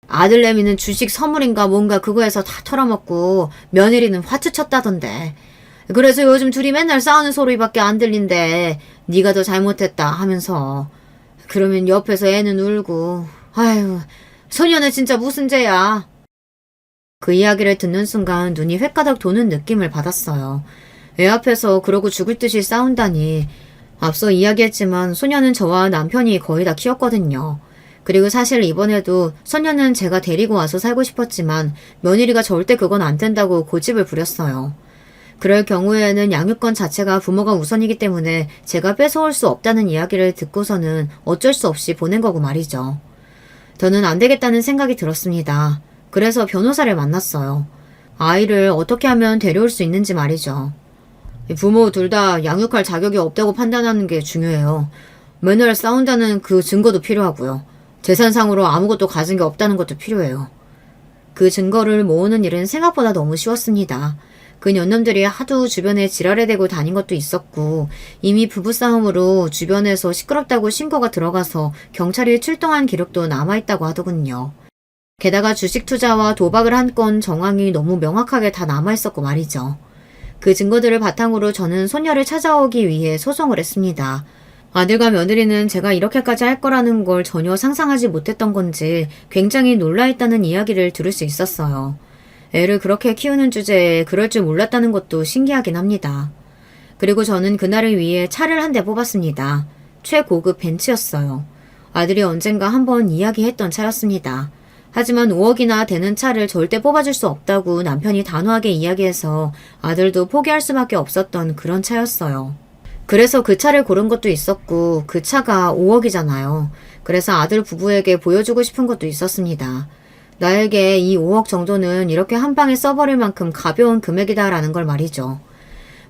아들내미는 주식 선물인가 뭔가 그거에서 다 털어먹고 며느리는 화투 쳤다던데. 그래서 요즘 둘이 맨날 싸우는 소리밖에 안 들린대. 네가 더 잘못했다 하면서. 그러면 옆에서 애는 울고. 아유, 소녀는 진짜 무슨 죄야. 그 이야기를 듣는 순간 눈이 횟가닥 도는 느낌을 받았어요. 애 앞에서 그러고 죽을 듯이 싸운다니. 앞서 이야기했지만 소녀는 저와 남편이 거의 다 키웠거든요. 그리고 사실 이번에도 소녀는 제가 데리고 와서 살고 싶었지만 며느리가 절대 그건 안 된다고 고집을 부렸어요. 그럴 경우에는 양육권 자체가 부모가 우선이기 때문에 제가 뺏어올 수 없다는 이야기를 듣고서는 어쩔 수 없이 보낸 거고 말이죠. 저는 안 되겠다는 생각이 들었습니다. 그래서 변호사를 만났어요. 아이를 어떻게 하면 데려올 수 있는지 말이죠. 부모 둘 다 양육할 자격이 없다고 판단하는 게 중요해요. 맨날 싸운다는 그 증거도 필요하고요. 재산상으로 아무것도 가진 게 없다는 것도 필요해요. 그 증거를 모으는 일은 생각보다 너무 쉬웠습니다. 그 년놈들이 하도 주변에 지랄에 대고 다닌 것도 있었고 이미 부부싸움으로 주변에서 시끄럽다고 신고가 들어가서 경찰이 출동한 기록도 남아있다고 하더군요. 게다가 주식 투자와 도박을 한 건 정황이 너무 명확하게 다 남아있었고 말이죠. 그 증거들을 바탕으로 저는 소녀를 찾아오기 위해 소송을 했습니다. 아들과 며느리는 제가 이렇게까지 할 거라는 걸 전혀 상상하지 못했던 건지 굉장히 놀라했다는 이야기를 들을 수 있었어요. 애를 그렇게 키우는 주제에 그럴 줄 몰랐다는 것도 신기하긴 합니다. 그리고 저는 그날을 위해 차를 한 대 뽑았습니다. 최고급 벤츠였어요. 아들이 언젠가 한번 이야기했던 차였습니다. 하지만 5억이나 되는 차를 절대 뽑아줄 수 없다고 남편이 단호하게 이야기해서 아들도 포기할 수밖에 없었던 그런 차였어요. 그래서 그 차를 고른 것도 있었고 그 차가 5억이잖아요. 그래서 아들 부부에게 보여주고 싶은 것도 있었습니다. 나에게 이 5억 정도는 이렇게 한 방에 써버릴 만큼 가벼운 금액이다라는 걸 말이죠.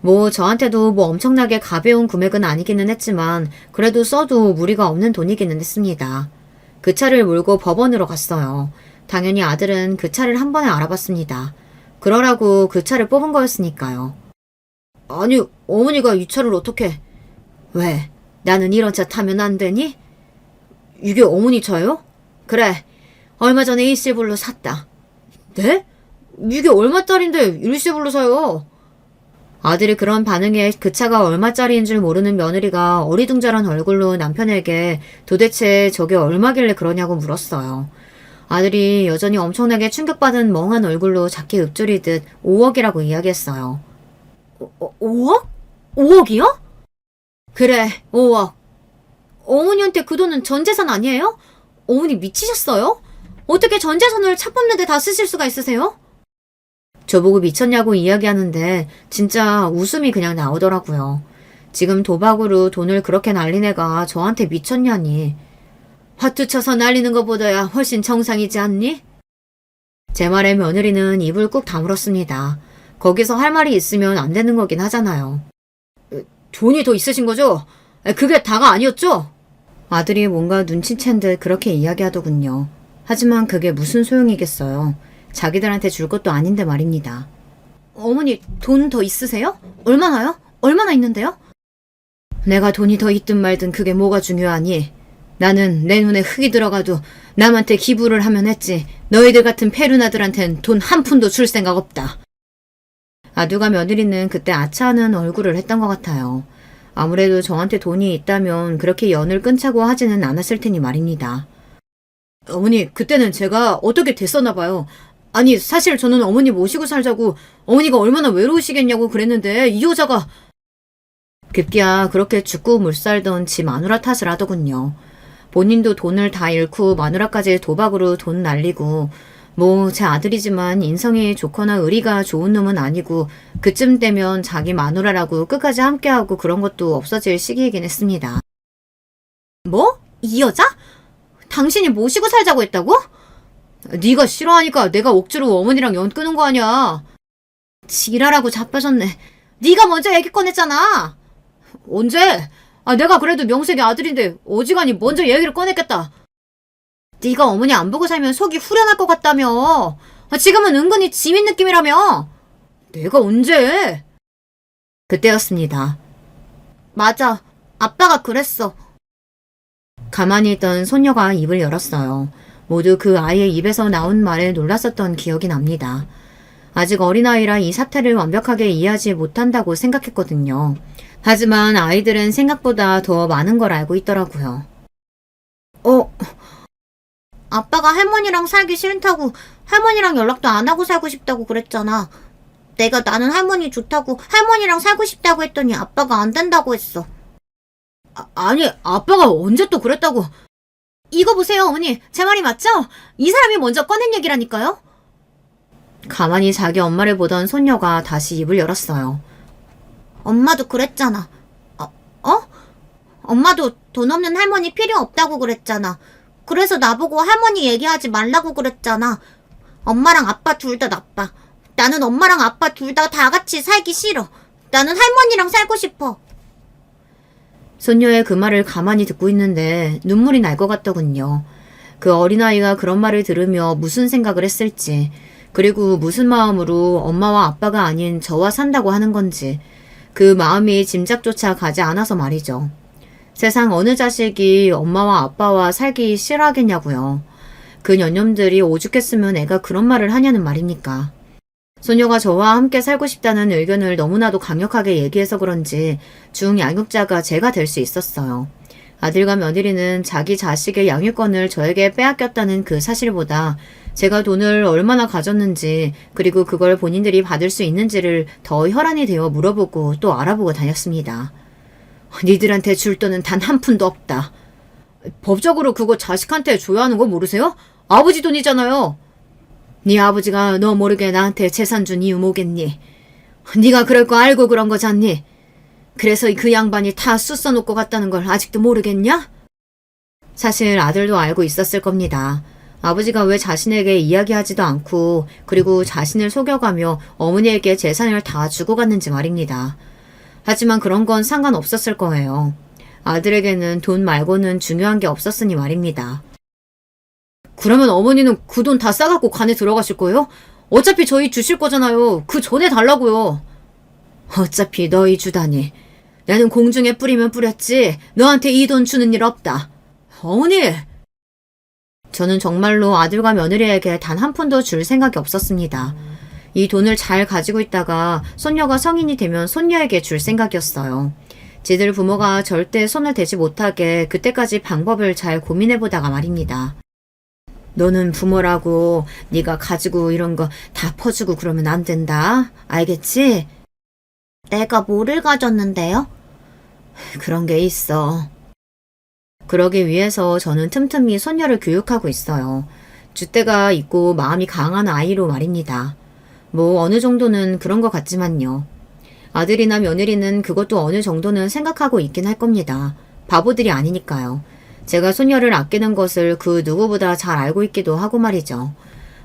뭐 저한테도 뭐 엄청나게 가벼운 금액은 아니기는 했지만 그래도 써도 무리가 없는 돈이기는 했습니다. 그 차를 몰고 법원으로 갔어요. 당연히 아들은 그 차를 한 번에 알아봤습니다. 그러라고 그 차를 뽑은 거였으니까요. 아니, 어머니가 이 차를 어떻게... 왜? 나는 이런 차 타면 안 되니? 이게 어머니 차요? 그래. 얼마 전에 일시불로 샀다. 네? 이게 얼마짜린데 일시불로 사요? 아들이 그런 반응에 그 차가 얼마짜리인 줄 모르는 며느리가 어리둥절한 얼굴로 남편에게 도대체 저게 얼마길래 그러냐고 물었어요. 아들이 여전히 엄청나게 충격받은 멍한 얼굴로 작게 읊조리듯 5억이라고 이야기했어요. 5억? 5억이요? 그래, 5억. 어머니한테 그 돈은 전 재산 아니에요? 어머니 미치셨어요? 어떻게 전 재산을 차 뽑는데 다 쓰실 수가 있으세요? 저보고 미쳤냐고 이야기하는데 진짜 웃음이 그냥 나오더라고요. 지금 도박으로 돈을 그렇게 날린 애가 저한테 미쳤냐니. 화투 쳐서 날리는 것보다야 훨씬 정상이지 않니? 제 말에 며느리는 입을 꾹 다물었습니다. 거기서 할 말이 있으면 안 되는 거긴 하잖아요. 돈이 더 있으신 거죠? 그게 다가 아니었죠? 아들이 뭔가 눈치챈 듯 그렇게 이야기하더군요. 하지만 그게 무슨 소용이겠어요. 자기들한테 줄 것도 아닌데 말입니다. 어머니, 돈 더 있으세요? 얼마나요? 얼마나 있는데요? 내가 돈이 더 있든 말든 그게 뭐가 중요하니? 나는 내 눈에 흙이 들어가도 남한테 기부를 하면 했지 너희들 같은 페루나들한텐 돈 한 푼도 줄 생각 없다. 아두가 며느리는 그때 아차하는 얼굴을 했던 것 같아요. 아무래도 저한테 돈이 있다면 그렇게 연을 끊자고 하지는 않았을 테니 말입니다. 어머니, 그때는 제가 어떻게 됐었나 봐요. 아니, 사실 저는 어머니 모시고 살자고 어머니가 얼마나 외로우시겠냐고 그랬는데 이 여자가... 급기야 그렇게 죽고 물살던 지 마누라 탓을 하더군요. 본인도 돈을 다 잃고 마누라까지 도박으로 돈 날리고 뭐 제 아들이지만 인성이 좋거나 의리가 좋은 놈은 아니고 그쯤 되면 자기 마누라라고 끝까지 함께하고 그런 것도 없어질 시기이긴 했습니다. 뭐? 이 여자? 당신이 모시고 살자고 했다고? 네가 싫어하니까 내가 억지로 어머니랑 연 끄는 거 아니야. 지랄하고 자빠졌네. 네가 먼저 얘기 꺼냈잖아. 언제? 내가 그래도 명색이 아들인데 어지간히 먼저 얘기를 꺼냈겠다. 네가 어머니 안 보고 살면 속이 후련할 것 같다며. 지금은 은근히 지민 느낌이라며. 내가 언제? 그때였습니다. 맞아. 아빠가 그랬어. 가만히 있던 손녀가 입을 열었어요. 모두 그 아이의 입에서 나온 말에 놀랐었던 기억이 납니다. 아직 어린아이라 이 사태를 완벽하게 이해하지 못한다고 생각했거든요. 하지만 아이들은 생각보다 더 많은 걸 알고 있더라고요. 아빠가 할머니랑 살기 싫다고, 할머니랑 연락도 안 하고 살고 싶다고 그랬잖아. 내가 나는 할머니 좋다고, 할머니랑 살고 싶다고 했더니 아빠가 안 된다고 했어. 아니, 아빠가 언제 또 그랬다고. 이거 보세요, 어머니. 제 말이 맞죠? 이 사람이 먼저 꺼낸 얘기라니까요. 가만히 자기 엄마를 보던 손녀가 다시 입을 열었어요. 엄마도 그랬잖아. 엄마도 돈 없는 할머니 필요 없다고 그랬잖아. 그래서 나보고 할머니 얘기하지 말라고 그랬잖아. 엄마랑 아빠 둘 다 나빠. 나는 엄마랑 아빠 둘 다 같이 살기 싫어. 나는 할머니랑 살고 싶어. 손녀의 그 말을 가만히 듣고 있는데 눈물이 날 것 같더군요. 그 어린아이가 그런 말을 들으며 무슨 생각을 했을지, 그리고 무슨 마음으로 엄마와 아빠가 아닌 저와 산다고 하는 건지, 그 마음이 짐작조차 가지 않아서 말이죠. 세상 어느 자식이 엄마와 아빠와 살기 싫어하겠냐고요. 그 년념들이 오죽했으면 애가 그런 말을 하냐는 말입니까. 소녀가 저와 함께 살고 싶다는 의견을 너무나도 강력하게 얘기해서 그런지 중양육자가 제가 될 수 있었어요. 아들과 며느리는 자기 자식의 양육권을 저에게 빼앗겼다는 그 사실보다 제가 돈을 얼마나 가졌는지, 그리고 그걸 본인들이 받을 수 있는지를 더 혈안이 되어 물어보고 또 알아보고 다녔습니다. 니들한테 줄 돈은 단 한 푼도 없다. 법적으로 그거 자식한테 줘야 하는 거 모르세요? 아버지 돈이잖아요. 네 아버지가 너 모르게 나한테 재산 준 이유 뭐겠니? 네가 그럴 거 알고 그런 거잖니? 그래서 그 양반이 다 쑤써놓고 갔다는 걸 아직도 모르겠냐? 사실 아들도 알고 있었을 겁니다. 아버지가 왜 자신에게 이야기하지도 않고, 그리고 자신을 속여가며 어머니에게 재산을 다 주고 갔는지 말입니다. 하지만 그런 건 상관없었을 거예요. 아들에게는 돈 말고는 중요한 게 없었으니 말입니다. 그러면 어머니는 그 돈 다 싸갖고 간에 들어가실 거예요? 어차피 저희 주실 거잖아요. 그 전에 달라고요. 어차피 너희 주다니. 나는 공중에 뿌리면 뿌렸지 너한테 이 돈 주는 일 없다. 어머니! 저는 정말로 아들과 며느리에게 단 한 푼도 줄 생각이 없었습니다. 이 돈을 잘 가지고 있다가 손녀가 성인이 되면 손녀에게 줄 생각이었어요. 지들 부모가 절대 손을 대지 못하게 그때까지 방법을 잘 고민해보다가 말입니다. 너는 부모라고 네가 가지고 이런 거 다 퍼주고 그러면 안 된다. 알겠지? 내가 뭐를 가졌는데요? 그런 게 있어. 그러기 위해서 저는 틈틈이 손녀를 교육하고 있어요. 줏대가 있고 마음이 강한 아이로 말입니다. 뭐 어느 정도는 그런 것 같지만요. 아들이나 며느리는 그것도 어느 정도는 생각하고 있긴 할 겁니다. 바보들이 아니니까요. 제가 손녀를 아끼는 것을 그 누구보다 잘 알고 있기도 하고 말이죠.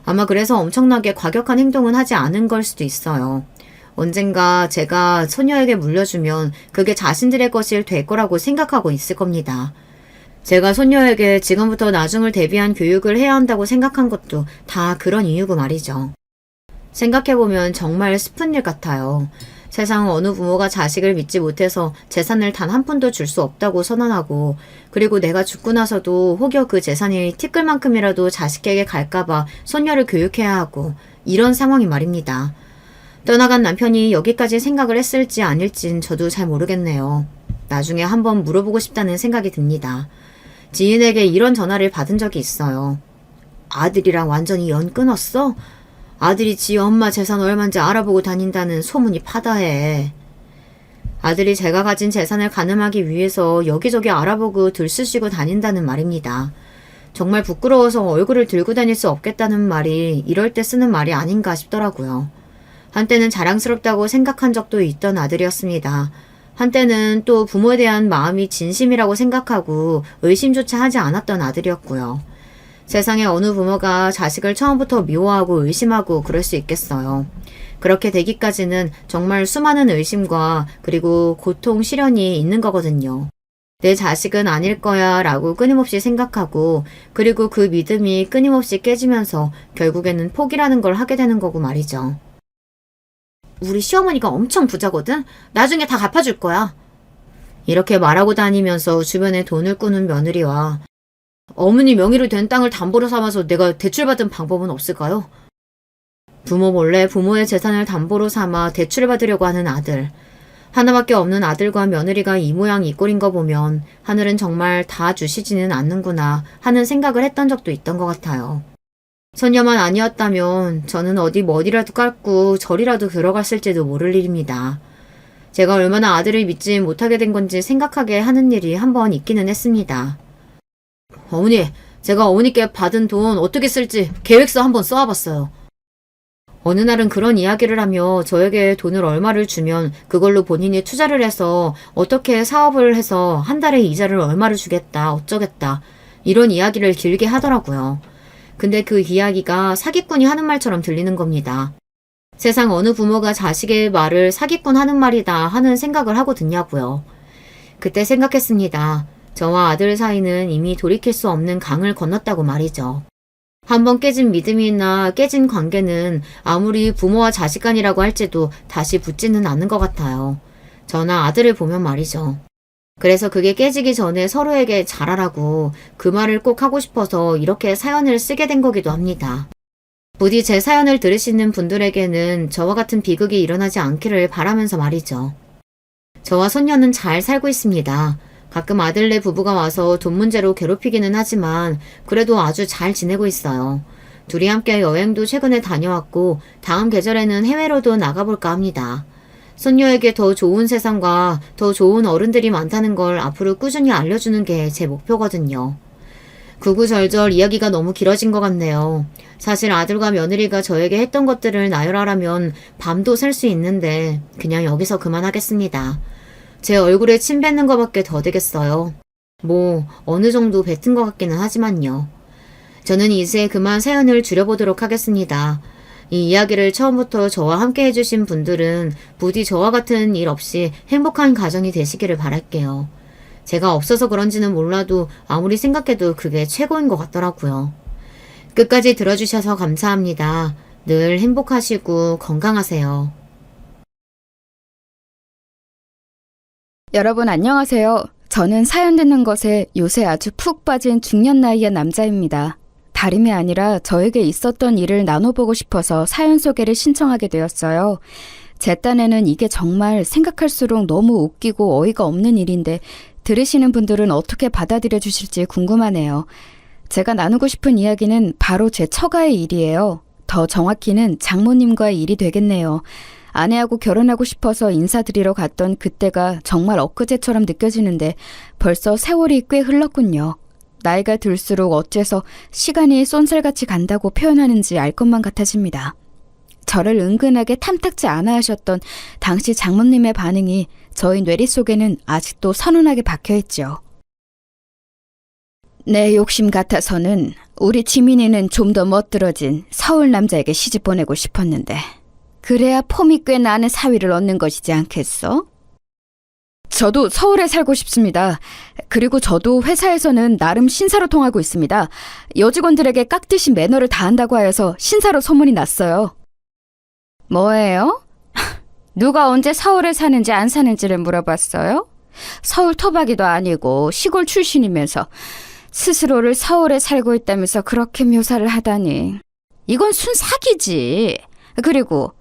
아마 그래서 엄청나게 과격한 행동은 하지 않은 걸 수도 있어요. 언젠가 제가 손녀에게 물려주면 그게 자신들의 것이 될 거라고 생각하고 있을 겁니다. 제가 손녀에게 지금부터 나중을 대비한 교육을 해야 한다고 생각한 것도 다 그런 이유고 말이죠. 생각해보면 정말 슬픈 일 같아요. 세상 어느 부모가 자식을 믿지 못해서 재산을 단 한 푼도 줄 수 없다고 선언하고, 그리고 내가 죽고 나서도 혹여 그 재산이 티끌만큼이라도 자식에게 갈까봐 손녀를 교육해야 하고, 이런 상황이 말입니다. 떠나간 남편이 여기까지 생각을 했을지 아닐진 저도 잘 모르겠네요. 나중에 한번 물어보고 싶다는 생각이 듭니다. 지인에게 이런 전화를 받은 적이 있어요. 아들이랑 완전히 연 끊었어? 아들이 지 엄마 재산 얼만지 알아보고 다닌다는 소문이 파다해. 아들이 제가 가진 재산을 가늠하기 위해서 여기저기 알아보고 들쑤시고 다닌다는 말입니다. 정말 부끄러워서 얼굴을 들고 다닐 수 없겠다는 말이 이럴 때 쓰는 말이 아닌가 싶더라고요. 한때는 자랑스럽다고 생각한 적도 있던 아들이었습니다. 한때는 또 부모에 대한 마음이 진심이라고 생각하고 의심조차 하지 않았던 아들이었고요. 세상에 어느 부모가 자식을 처음부터 미워하고 의심하고 그럴 수 있겠어요. 그렇게 되기까지는 정말 수많은 의심과 그리고 고통, 시련이 있는 거거든요. 내 자식은 아닐 거야 라고 끊임없이 생각하고, 그리고 그 믿음이 끊임없이 깨지면서 결국에는 포기라는 걸 하게 되는 거고 말이죠. 우리 시어머니가 엄청 부자거든? 나중에 다 갚아줄 거야. 이렇게 말하고 다니면서 주변에 돈을 꾸는 며느리와 어머니 명의로 된 땅을 담보로 삼아서 내가 대출받은 방법은 없을까요? 부모 몰래 부모의 재산을 담보로 삼아 대출받으려고 하는 아들. 하나밖에 없는 아들과 며느리가 이 모양 이 꼴인 거 보면 하늘은 정말 다 주시지는 않는구나 하는 생각을 했던 적도 있던 것 같아요. 손녀만 아니었다면 저는 어디 머리라도 깎고 절이라도 들어갔을지도 모를 일입니다. 제가 얼마나 아들을 믿지 못하게 된 건지 생각하게 하는 일이 한 번 있기는 했습니다. 어머니, 제가 어머니께 받은 돈 어떻게 쓸지 계획서 한번 써와봤어요. 어느 날은 그런 이야기를 하며 저에게 돈을 얼마를 주면 그걸로 본인이 투자를 해서 어떻게 사업을 해서 한 달에 이자를 얼마를 주겠다, 어쩌겠다 이런 이야기를 길게 하더라고요. 근데 그 이야기가 사기꾼이 하는 말처럼 들리는 겁니다. 세상 어느 부모가 자식의 말을 사기꾼 하는 말이다 하는 생각을 하고 듣냐고요. 그때 생각했습니다. 저와 아들 사이는 이미 돌이킬 수 없는 강을 건넜다고 말이죠. 한번 깨진 믿음이나 깨진 관계는 아무리 부모와 자식 간이라고 할지도 다시 붙지는 않는 것 같아요. 저나 아들을 보면 말이죠. 그래서 그게 깨지기 전에 서로에게 잘하라고 그 말을 꼭 하고 싶어서 이렇게 사연을 쓰게 된 거기도 합니다. 부디 제 사연을 들으시는 분들에게는 저와 같은 비극이 일어나지 않기를 바라면서 말이죠. 저와 손녀는 잘 살고 있습니다. 가끔 아들네 부부가 와서 돈 문제로 괴롭히기는 하지만 그래도 아주 잘 지내고 있어요. 둘이 함께 여행도 최근에 다녀왔고 다음 계절에는 해외로도 나가볼까 합니다. 손녀에게 더 좋은 세상과 더 좋은 어른들이 많다는 걸 앞으로 꾸준히 알려주는 게 제 목표거든요. 구구절절 이야기가 너무 길어진 것 같네요. 사실 아들과 며느리가 저에게 했던 것들을 나열하라면 밤도 셀 수 있는데 그냥 여기서 그만하겠습니다. 제 얼굴에 침 뱉는 것밖에 더 되겠어요. 뭐 어느 정도 뱉은 것 같기는 하지만요. 저는 이제 그만 사연을 줄여보도록 하겠습니다. 이 이야기를 처음부터 저와 함께 해주신 분들은 부디 저와 같은 일 없이 행복한 가정이 되시기를 바랄게요. 제가 없어서 그런지는 몰라도 아무리 생각해도 그게 최고인 것 같더라고요. 끝까지 들어주셔서 감사합니다. 늘 행복하시고 건강하세요. 여러분 안녕하세요. 저는 사연 듣는 것에 요새 아주 푹 빠진 중년 나이의 남자입니다. 다름이 아니라 저에게 있었던 일을 나눠보고 싶어서 사연 소개를 신청하게 되었어요. 제 딴에는 이게 정말 생각할수록 너무 웃기고 어이가 없는 일인데 들으시는 분들은 어떻게 받아들여 주실지 궁금하네요. 제가 나누고 싶은 이야기는 바로 제 처가의 일이에요. 더 정확히는 장모님과의 일이 되겠네요. 아내하고 결혼하고 싶어서 인사드리러 갔던 그때가 정말 엊그제처럼 느껴지는데 벌써 세월이 꽤 흘렀군요. 나이가 들수록 어째서 시간이 쏜살같이 간다고 표현하는지 알 것만 같아집니다. 저를 은근하게 탐탁지 않아 하셨던 당시 장모님의 반응이 저희 뇌리 속에는 아직도 선운하게 박혀있죠. 내 욕심 같아서는 우리 지민이는 좀 더 멋들어진 서울 남자에게 시집 보내고 싶었는데 그래야 폼이 꽤 나는 사위를 얻는 것이지 않겠어? 저도 서울에 살고 싶습니다. 그리고 저도 회사에서는 나름 신사로 통하고 있습니다. 여직원들에게 깍듯이 매너를 다한다고 하여서 신사로 소문이 났어요. 뭐예요? 누가 언제 서울에 사는지 안 사는지를 물어봤어요? 서울 토박이도 아니고 시골 출신이면서 스스로를 서울에 살고 있다면서 그렇게 묘사를 하다니. 이건 순 사기지. 그리고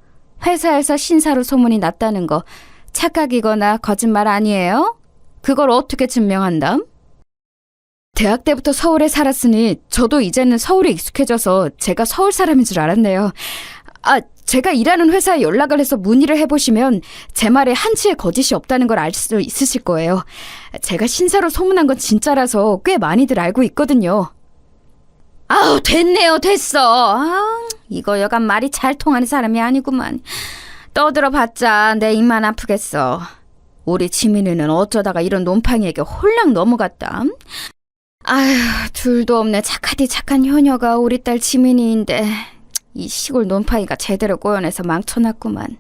회사에서 신사로 소문이 났다는 거 착각이거나 거짓말 아니에요? 그걸 어떻게 증명한담? 대학 때부터 서울에 살았으니 저도 이제는 서울에 익숙해져서 제가 서울 사람인 줄 알았네요. 제가 일하는 회사에 연락을 해서 문의를 해보시면 제 말에 한치의 거짓이 없다는 걸 알 수 있으실 거예요. 제가 신사로 소문난 건 진짜라서 꽤 많이들 알고 있거든요. 아우 됐네요 됐어. 이거 여간 말이 잘 통하는 사람이 아니구만. 떠들어봤자 내 입만 아프겠어. 우리 지민이는 어쩌다가 이런 놈팡이에게 홀랑 넘어갔다. 아휴 둘도 없네 착하디 착한 효녀가 우리 딸 지민이인데 이 시골 놈팡이가 제대로 꼬여내서 망쳐놨구만.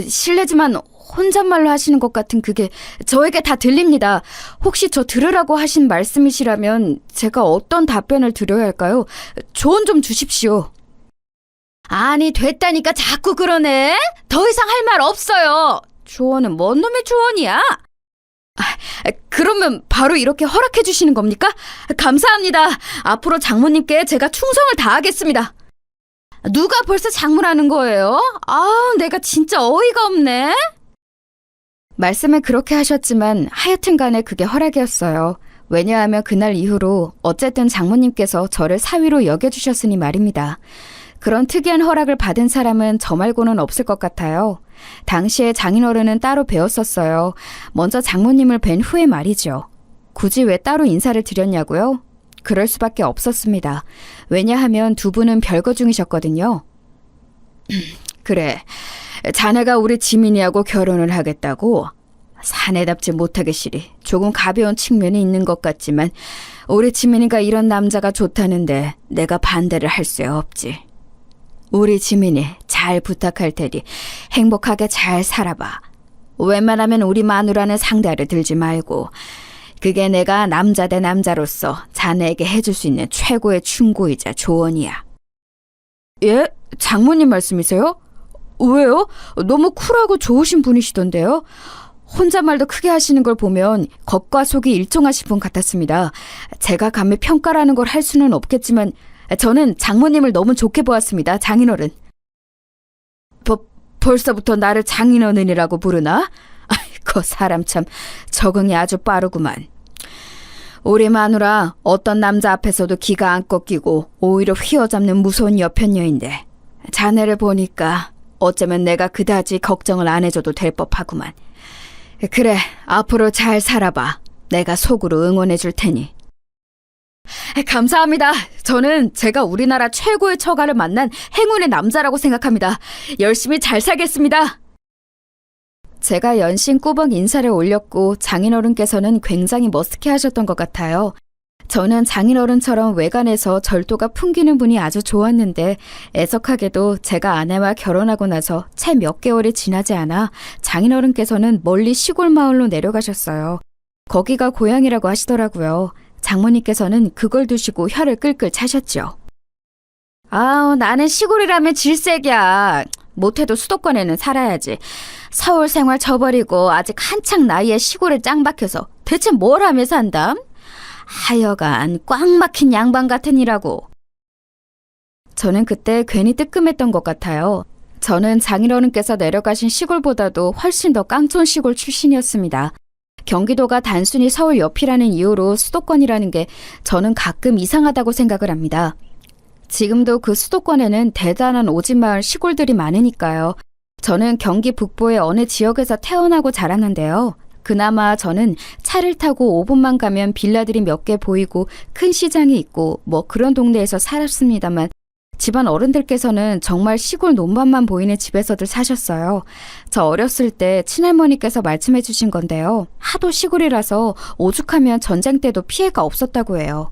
실례지만 혼잣말로 하시는 것 같은 그게 저에게 다 들립니다. 혹시 저 들으라고 하신 말씀이시라면 제가 어떤 답변을 드려야 할까요? 조언 좀 주십시오. 아니, 됐다니까 자꾸 그러네? 더 이상 할 말 없어요. 조언은 뭔 놈의 조언이야? 그러면 바로 이렇게 허락해 주시는 겁니까? 감사합니다. 앞으로 장모님께 제가 충성을 다하겠습니다. 누가 벌써 장모라는 거예요? 아, 내가 진짜 어이가 없네. 말씀을 그렇게 하셨지만 하여튼 간에 그게 허락이었어요. 왜냐하면 그날 이후로 어쨌든 장모님께서 저를 사위로 여겨주셨으니 말입니다. 그런 특이한 허락을 받은 사람은 저 말고는 없을 것 같아요. 당시에 장인어른은 따로 배웠었어요. 먼저 장모님을 뵌 후에 말이죠. 굳이 왜 따로 인사를 드렸냐고요? 그럴 수밖에 없었습니다. 왜냐하면 두 분은 별거 중이셨거든요. 그래, 자네가 우리 지민이하고 결혼을 하겠다고? 사내답지 못하게 시리 조금 가벼운 측면이 있는 것 같지만 우리 지민이가 이런 남자가 좋다는데 내가 반대를 할 수 없지. 우리 지민이 잘 부탁할 테니 행복하게 잘 살아봐. 웬만하면 우리 마누라는 상대를 들지 말고 그게 내가 남자 대 남자로서 자네에게 해줄 수 있는 최고의 충고이자 조언이야. 예? 장모님 말씀이세요? 왜요? 너무 쿨하고 좋으신 분이시던데요? 혼잣말도 크게 하시는 걸 보면 겉과 속이 일정하신 분 같았습니다. 제가 감히 평가라는 걸 할 수는 없겠지만 저는 장모님을 너무 좋게 보았습니다. 장인어른. 벌써부터 나를 장인어른이라고 부르나? 아이고, 사람 참 적응이 아주 빠르구만. 우리 마누라 어떤 남자 앞에서도 기가 안 꺾이고 오히려 휘어잡는 무서운 여편녀인데 자네를 보니까 어쩌면 내가 그다지 걱정을 안 해줘도 될 법하구만. 그래, 앞으로 잘 살아봐. 내가 속으로 응원해 줄 테니. 감사합니다. 저는 제가 우리나라 최고의 처가를 만난 행운의 남자라고 생각합니다. 열심히 잘 살겠습니다. 제가 연신 꾸벅 인사를 올렸고 장인어른께서는 굉장히 머쓱해 하셨던 것 같아요. 저는 장인어른처럼 외관에서 절도가 풍기는 분이 아주 좋았는데 애석하게도 제가 아내와 결혼하고 나서 채 몇 개월이 지나지 않아 장인어른께서는 멀리 시골 마을로 내려가셨어요. 거기가 고향이라고 하시더라고요. 장모님께서는 그걸 두시고 혀를 끌끌 차셨죠. 아우, 나는 시골이라면 질색이야. 못해도 수도권에는 살아야지. 서울 생활 저버리고 아직 한창 나이에 시골에 짱 박혀서 대체 뭘 하며 산담? 하여간 꽉 막힌 양반 같으니라고. 저는 그때 괜히 뜨끔했던 것 같아요. 저는 장인어른께서 내려가신 시골보다도 훨씬 더 깡촌 시골 출신이었습니다. 경기도가 단순히 서울 옆이라는 이유로 수도권이라는 게 저는 가끔 이상하다고 생각을 합니다. 지금도 그 수도권에는 대단한 오지마을 시골들이 많으니까요. 저는 경기 북부의 어느 지역에서 태어나고 자랐는데요. 그나마 저는 차를 타고 5분만 가면 빌라들이 몇 개 보이고 큰 시장이 있고 뭐 그런 동네에서 살았습니다만 집안 어른들께서는 정말 시골 논밭만 보이는 집에서들 사셨어요. 저 어렸을 때 친할머니께서 말씀해 주신 건데요. 하도 시골이라서 오죽하면 전쟁 때도 피해가 없었다고 해요.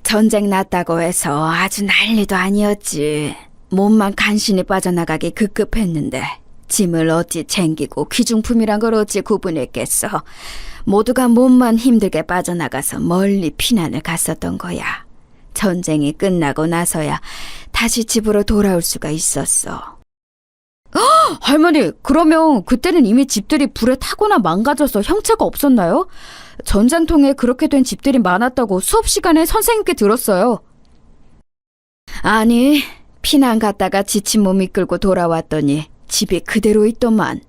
전쟁 났다고 해서 아주 난리도 아니었지. 몸만 간신히 빠져나가기 급급했는데 짐을 어찌 챙기고 귀중품이란 걸 어찌 구분했겠어. 모두가 몸만 힘들게 빠져나가서 멀리 피난을 갔었던 거야. 전쟁이 끝나고 나서야 다시 집으로 돌아올 수가 있었어. 할머니, 그러면 그때는 이미 집들이 불에 타거나 망가져서 형체가 없었나요? 전쟁통에 그렇게 된 집들이 많았다고 수업 시간에 선생님께 들었어요. 아니, 피난 갔다가 지친 몸 이끌고 돌아왔더니 집이 그대로 있더만.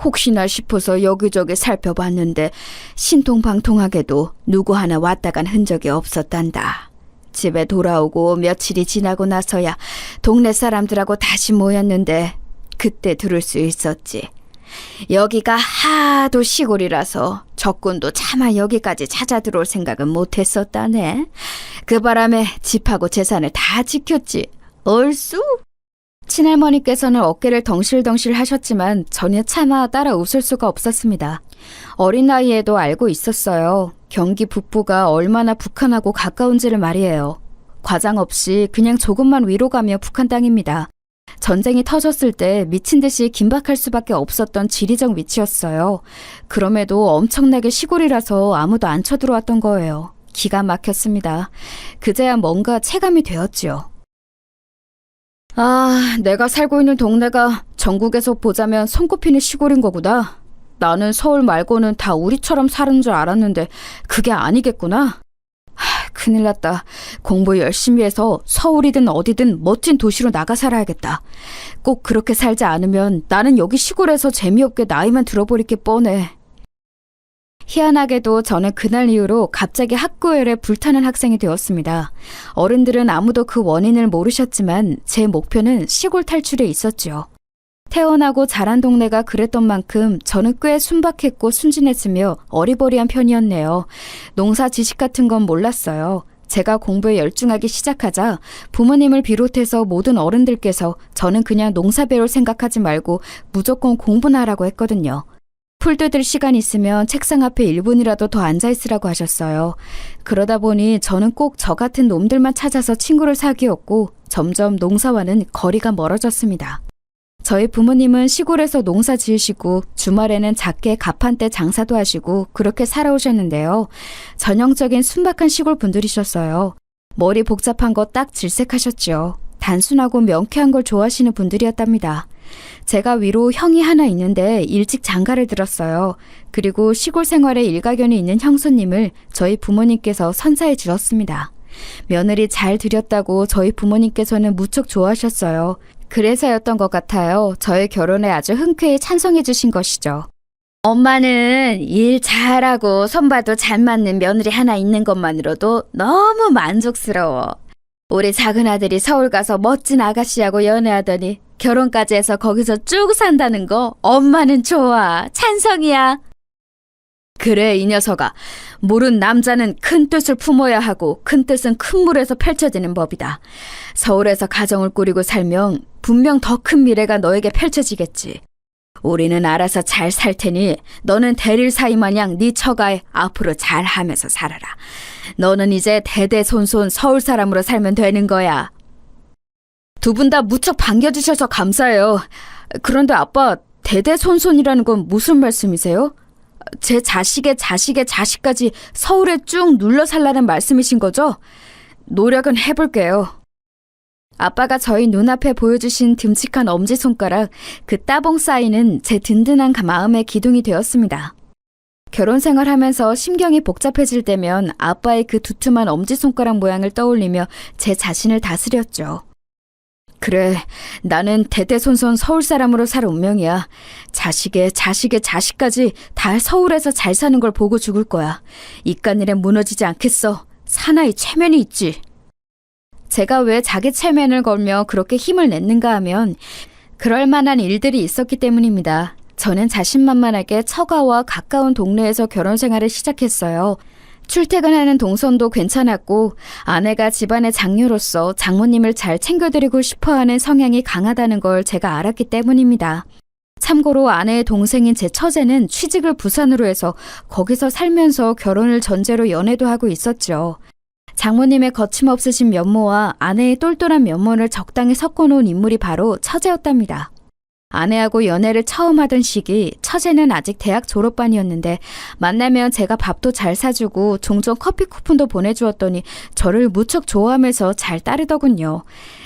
혹시나 싶어서 여기저기 살펴봤는데 신통방통하게도 누구 하나 왔다 간 흔적이 없었단다. 집에 돌아오고 며칠이 지나고 나서야 동네 사람들하고 다시 모였는데 그때 들을 수 있었지. 여기가 하도 시골이라서 적군도 차마 여기까지 찾아 들어올 생각은 못했었다네. 그 바람에 집하고 재산을 다 지켰지. 얼쑤? 친할머니께서는 어깨를 덩실덩실 하셨지만 전혀 차마 따라 웃을 수가 없었습니다. 어린 나이에도 알고 있었어요. 경기 북부가 얼마나 북한하고 가까운지를 말이에요. 과장 없이 그냥 조금만 위로 가며 북한 땅입니다. 전쟁이 터졌을 때 미친 듯이 긴박할 수밖에 없었던 지리적 위치였어요. 그럼에도 엄청나게 시골이라서 아무도 안 쳐들어왔던 거예요. 기가 막혔습니다. 그제야 뭔가 체감이 되었지요. 내가 살고 있는 동네가 전국에서 보자면 손꼽히는 시골인 거구나. 나는 서울 말고는 다 우리처럼 사는 줄 알았는데 그게 아니겠구나. 큰일 났다. 공부 열심히 해서 서울이든 어디든 멋진 도시로 나가 살아야겠다. 꼭 그렇게 살지 않으면 나는 여기 시골에서 재미없게 나이만 들어버릴 게 뻔해. 희한하게도 저는 그날 이후로 갑자기 학구열에 불타는 학생이 되었습니다. 어른들은 아무도 그 원인을 모르셨지만 제 목표는 시골 탈출에 있었죠. 태어나고 자란 동네가 그랬던 만큼 저는 꽤 순박했고 순진했으며 어리버리한 편이었네요. 농사 지식 같은 건 몰랐어요. 제가 공부에 열중하기 시작하자 부모님을 비롯해서 모든 어른들께서 저는 그냥 농사 배울 생각하지 말고 무조건 공부나 하라고 했거든요. 풀 뜯을 시간 있으면 책상 앞에 1분이라도 더 앉아있으라고 하셨어요. 그러다 보니 저는 꼭 저 같은 놈들만 찾아서 친구를 사귀었고 점점 농사와는 거리가 멀어졌습니다. 저희 부모님은 시골에서 농사 지으시고 주말에는 작게 가판대 장사도 하시고 그렇게 살아오셨는데요. 전형적인 순박한 시골 분들이셨어요. 머리 복잡한 거 딱 질색하셨죠. 단순하고 명쾌한 걸 좋아하시는 분들이었답니다. 제가 위로 형이 하나 있는데 일찍 장가를 들었어요. 그리고 시골 생활에 일가견이 있는 형수님을 저희 부모님께서 선사해 주었습니다. 며느리 잘 들였다고 저희 부모님께서는 무척 좋아하셨어요. 그래서였던 것 같아요. 저의 결혼에 아주 흔쾌히 찬성해 주신 것이죠. 엄마는 일 잘하고 손봐도 잘 맞는 며느리 하나 있는 것만으로도 너무 만족스러워. 우리 작은 아들이 서울 가서 멋진 아가씨하고 연애하더니 결혼까지 해서 거기서 쭉 산다는 거 엄마는 좋아. 찬성이야. 그래, 이 녀석아. 모른 남자는 큰 뜻을 품어야 하고 큰 뜻은 큰 물에서 펼쳐지는 법이다. 서울에서 가정을 꾸리고 살면 분명 더 큰 미래가 너에게 펼쳐지겠지. 우리는 알아서 잘 살 테니 너는 대릴 사이 마냥 네 처가에 앞으로 잘하면서 살아라. 너는 이제 대대손손 서울 사람으로 살면 되는 거야. 두 분 다 무척 반겨주셔서 감사해요. 그런데 아빠, 대대손손이라는 건 무슨 말씀이세요? 제 자식의 자식의 자식까지 서울에 쭉 눌러 살라는 말씀이신 거죠? 노력은 해볼게요. 아빠가 저희 눈앞에 보여주신 듬직한 엄지손가락, 그 따봉 사인은 제 든든한 마음의 기둥이 되었습니다. 결혼 생활하면서 심경이 복잡해질 때면 아빠의 그 두툼한 엄지손가락 모양을 떠올리며 제 자신을 다스렸죠. 그래, 나는 대대손손 서울 사람으로 살 운명이야. 자식의 자식의 자식까지 다 서울에서 잘 사는 걸 보고 죽을 거야. 이깟일에 무너지지 않겠어. 사나이 체면이 있지. 제가 왜 자기 체면을 걸며 그렇게 힘을 냈는가 하면 그럴 만한 일들이 있었기 때문입니다. 저는 자신만만하게 처가와 가까운 동네에서 결혼 생활을 시작했어요. 출퇴근하는 동선도 괜찮았고 아내가 집안의 장녀로서 장모님을 잘 챙겨드리고 싶어하는 성향이 강하다는 걸 제가 알았기 때문입니다. 참고로 아내의 동생인 제 처제는 취직을 부산으로 해서 거기서 살면서 결혼을 전제로 연애도 하고 있었죠. 장모님의 거침없으신 면모와 아내의 똘똘한 면모를 적당히 섞어놓은 인물이 바로 처제였답니다. 아내하고 연애를 처음 하던 시기 처제는 아직 대학 졸업반이었는데 만나면 제가 밥도 잘 사주고 종종 커피 쿠폰도 보내주었더니 저를 무척 좋아하면서 잘 따르더군요.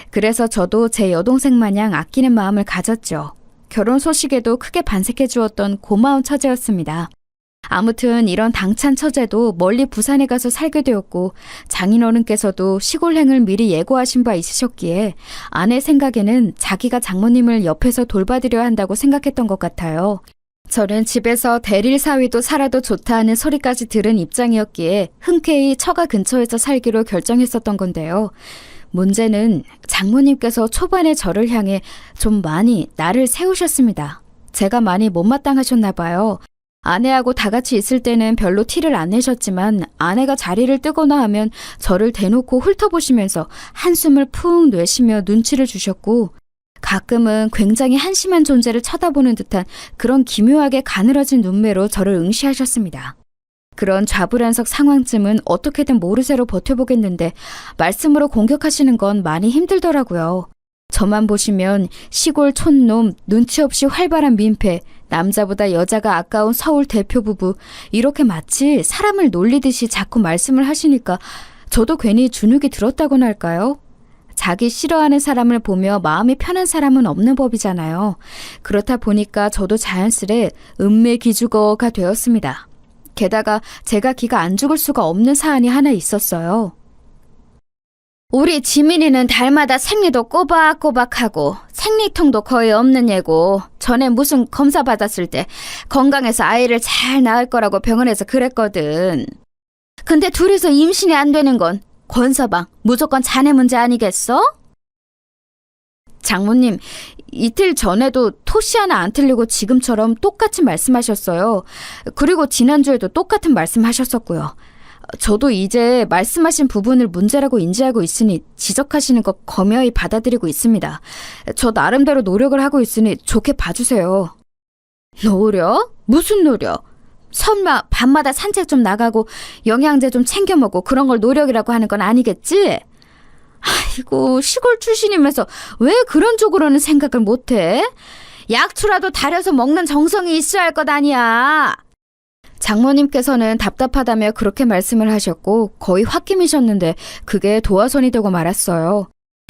그래서 저도 제 여동생 마냥 아끼는 마음을 가졌죠. 결혼 소식에도 크게 반색해 주었던 고마운 처제였습니다. 아무튼 이런 당찬 처제도 멀리 부산에 가서 살게 되었고 장인어른께서도 시골행을 미리 예고하신 바 있으셨기에 아내 생각에는 자기가 장모님을 옆에서 돌봐드려야 한다고 생각했던 것 같아요. 저는 집에서 대릴 사위도 살아도 좋다 하는 소리까지 들은 입장이었기에 흔쾌히 처가 근처에서 살기로 결정했었던 건데요. 문제는 장모님께서 초반에 저를 향해 좀 많이 날을 세우셨습니다. 제가 많이 못마땅하셨나 봐요. 아내하고 다 같이 있을 때는 별로 티를 안 내셨지만 아내가 자리를 뜨거나 하면 저를 대놓고 훑어보시면서 한숨을 푹 내쉬며 눈치를 주셨고 가끔은 굉장히 한심한 존재를 쳐다보는 듯한 그런 기묘하게 가늘어진 눈매로 저를 응시하셨습니다. 그런 좌불안석 상황쯤은 어떻게든 모르쇠로 버텨보겠는데 말씀으로 공격하시는 건 많이 힘들더라고요. 저만 보시면 시골 촌놈, 눈치 없이 활발한 민폐, 남자보다 여자가 아까운 서울 대표 부부 이렇게 마치 사람을 놀리듯이 자꾸 말씀을 하시니까 저도 괜히 주눅이 들었다고나 할까요? 자기 싫어하는 사람을 보며 마음이 편한 사람은 없는 법이잖아요. 그렇다 보니까 저도 자연스레 은매기죽어가 되었습니다. 게다가 제가 기가 안 죽을 수가 없는 사안이 하나 있었어요. 우리 지민이는 달마다 생리도 꼬박꼬박하고 생리통도 거의 없는 애고 전에 무슨 검사 받았을 때 건강해서 아이를 잘 낳을 거라고 병원에서 그랬거든. 근데 둘이서 임신이 안 되는 건 권서방 무조건 자네 문제 아니겠어? 장모님, 이틀 전에도 토시 하나 안 틀리고 지금처럼 똑같이 말씀하셨어요. 그리고 지난주에도 똑같은 말씀하셨었고요. 저도 이제 말씀하신 부분을 문제라고 인지하고 있으니 지적하시는 거 겸허히 받아들이고 있습니다. 저 나름대로 노력을 하고 있으니 좋게 봐주세요. 노력? 무슨 노력? 설마 밤마다 산책 좀 나가고 영양제 좀 챙겨 먹고 그런 걸 노력이라고 하는 건 아니겠지? 아이고, 시골 출신이면서 왜 그런 쪽으로는 생각을 못해? 약초라도 다려서 먹는 정성이 있어야 할 것 아니야. 장모님께서는 답답하다며 그렇게 말씀을 하셨고 거의 홧김이셨는데 그게 도화선이 되고 말았어요.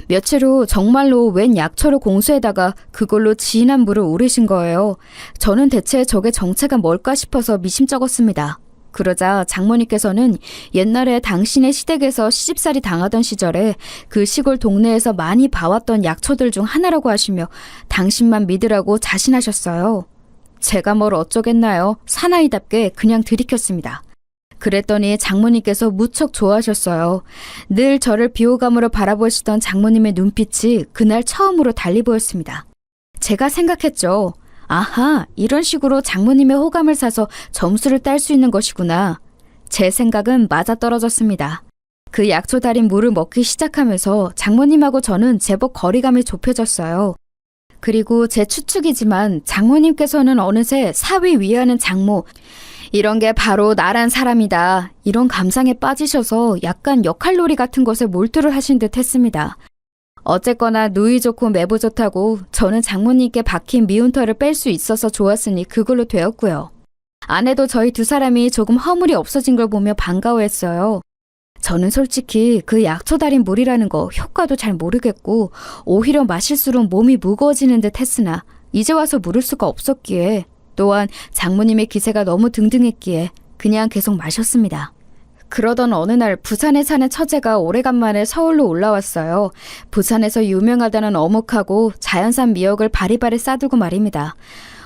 며칠 후 정말로 웬 약초를 공수에다가 그걸로 진한 물을 우리신 거예요. 저는 대체 저게 정체가 뭘까 싶어서 미심쩍었습니다. 그러자 장모님께서는 옛날에 당신의 시댁에서 시집살이 당하던 시절에 그 시골 동네에서 많이 봐왔던 약초들 중 하나라고 하시며 당신만 믿으라고 자신하셨어요. 제가 뭘 어쩌겠나요? 사나이답게 그냥 들이켰습니다. 그랬더니 장모님께서 무척 좋아하셨어요. 늘 저를 비호감으로 바라보시던 장모님의 눈빛이 그날 처음으로 달리 보였습니다. 제가 생각했죠. 아하, 이런 식으로 장모님의 호감을 사서 점수를 딸 수 있는 것이구나. 제 생각은 맞아떨어졌습니다. 그 약초 달인 물을 먹기 시작하면서 장모님하고 저는 제법 거리감이 좁혀졌어요. 그리고 제 추측이지만 장모님께서는 어느새 사위 위하는 장모, 이런 게 바로 나란 사람이다. 이런 감상에 빠지셔서 약간 역할놀이 같은 것에 몰두를 하신 듯 했습니다. 어쨌거나 누이 좋고 매부 좋다고 저는 장모님께 박힌 미운 털을 뺄 수 있어서 좋았으니 그걸로 되었고요. 아내도 저희 두 사람이 조금 허물이 없어진 걸 보며 반가워했어요. 저는 솔직히 그 약초 달인 물이라는 거 효과도 잘 모르겠고 오히려 마실수록 몸이 무거워지는 듯 했으나 이제 와서 물을 수가 없었기에 또한 장모님의 기세가 너무 등등했기에 그냥 계속 마셨습니다. 그러던 어느 날 부산에 사는 처제가 오래간만에 서울로 올라왔어요. 부산에서 유명하다는 어묵하고 자연산 미역을 바리바리 싸들고 말입니다.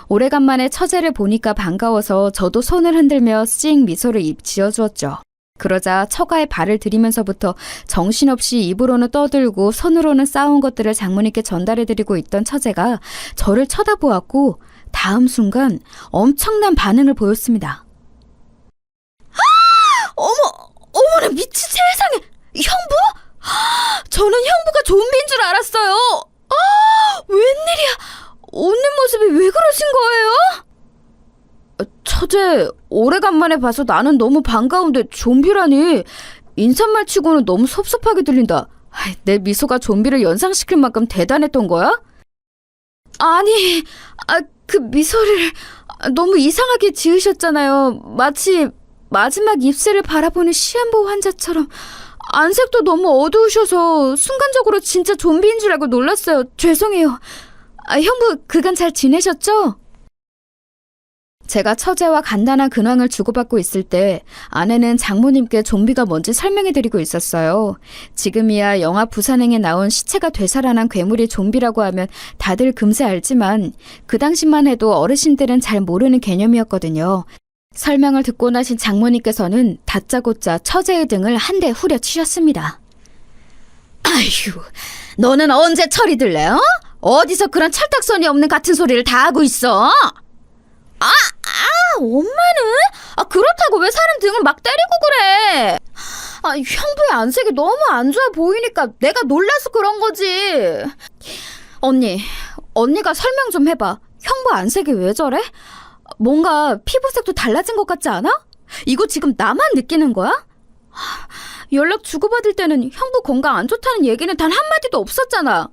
오래간만에 처제를 보니까 반가워서 저도 손을 흔들며 씩 미소를 지어주었죠. 그러자 처가에 발을 들이면서부터 정신없이 입으로는 떠들고 손으로는 싸운 것들을 장모님께 전달해드리고 있던 처제가 저를 쳐다보았고 다음 순간 엄청난 반응을 보였습니다. 어머나 미친 세상에! 형부? 저는 형부가 좀비인 줄 알았어요. 웬일이야? 웃는 모습이 왜 그러신 거예요? 처제, 오래간만에 봐서 나는 너무 반가운데 좀비라니. 인사말 치고는 너무 섭섭하게 들린다. 내 미소가 좀비를 연상시킬 만큼 대단했던 거야? 아니, 그 미소를 너무 이상하게 지으셨잖아요. 마치 마지막 입술을 바라보는 시한부 환자처럼. 안색도 너무 어두우셔서 순간적으로 진짜 좀비인 줄 알고 놀랐어요. 죄송해요. 형부, 그간 잘 지내셨죠? 제가 처제와 간단한 근황을 주고받고 있을 때 아내는 장모님께 좀비가 뭔지 설명해드리고 있었어요. 지금이야 영화 부산행에 나온 시체가 되살아난 괴물이 좀비라고 하면 다들 금세 알지만 그 당시만 해도 어르신들은 잘 모르는 개념이었거든요. 설명을 듣고 나신 장모님께서는 다짜고짜 처제의 등을 한 대 후려치셨습니다. 아휴, 너는 언제 철이 들래? 어디서 그런 철딱선이 없는 같은 소리를 다 하고 있어? 엄마는? 그렇다고 왜 사람 등을 막 때리고 그래? 형부의 안색이 너무 안 좋아 보이니까 내가 놀라서 그런 거지. 언니가 설명 좀 해봐. 형부 안색이 왜 저래? 뭔가 피부색도 달라진 것 같지 않아? 이거 지금 나만 느끼는 거야? 연락 주고받을 때는 형부 건강 안 좋다는 얘기는 단 한마디도 없었잖아.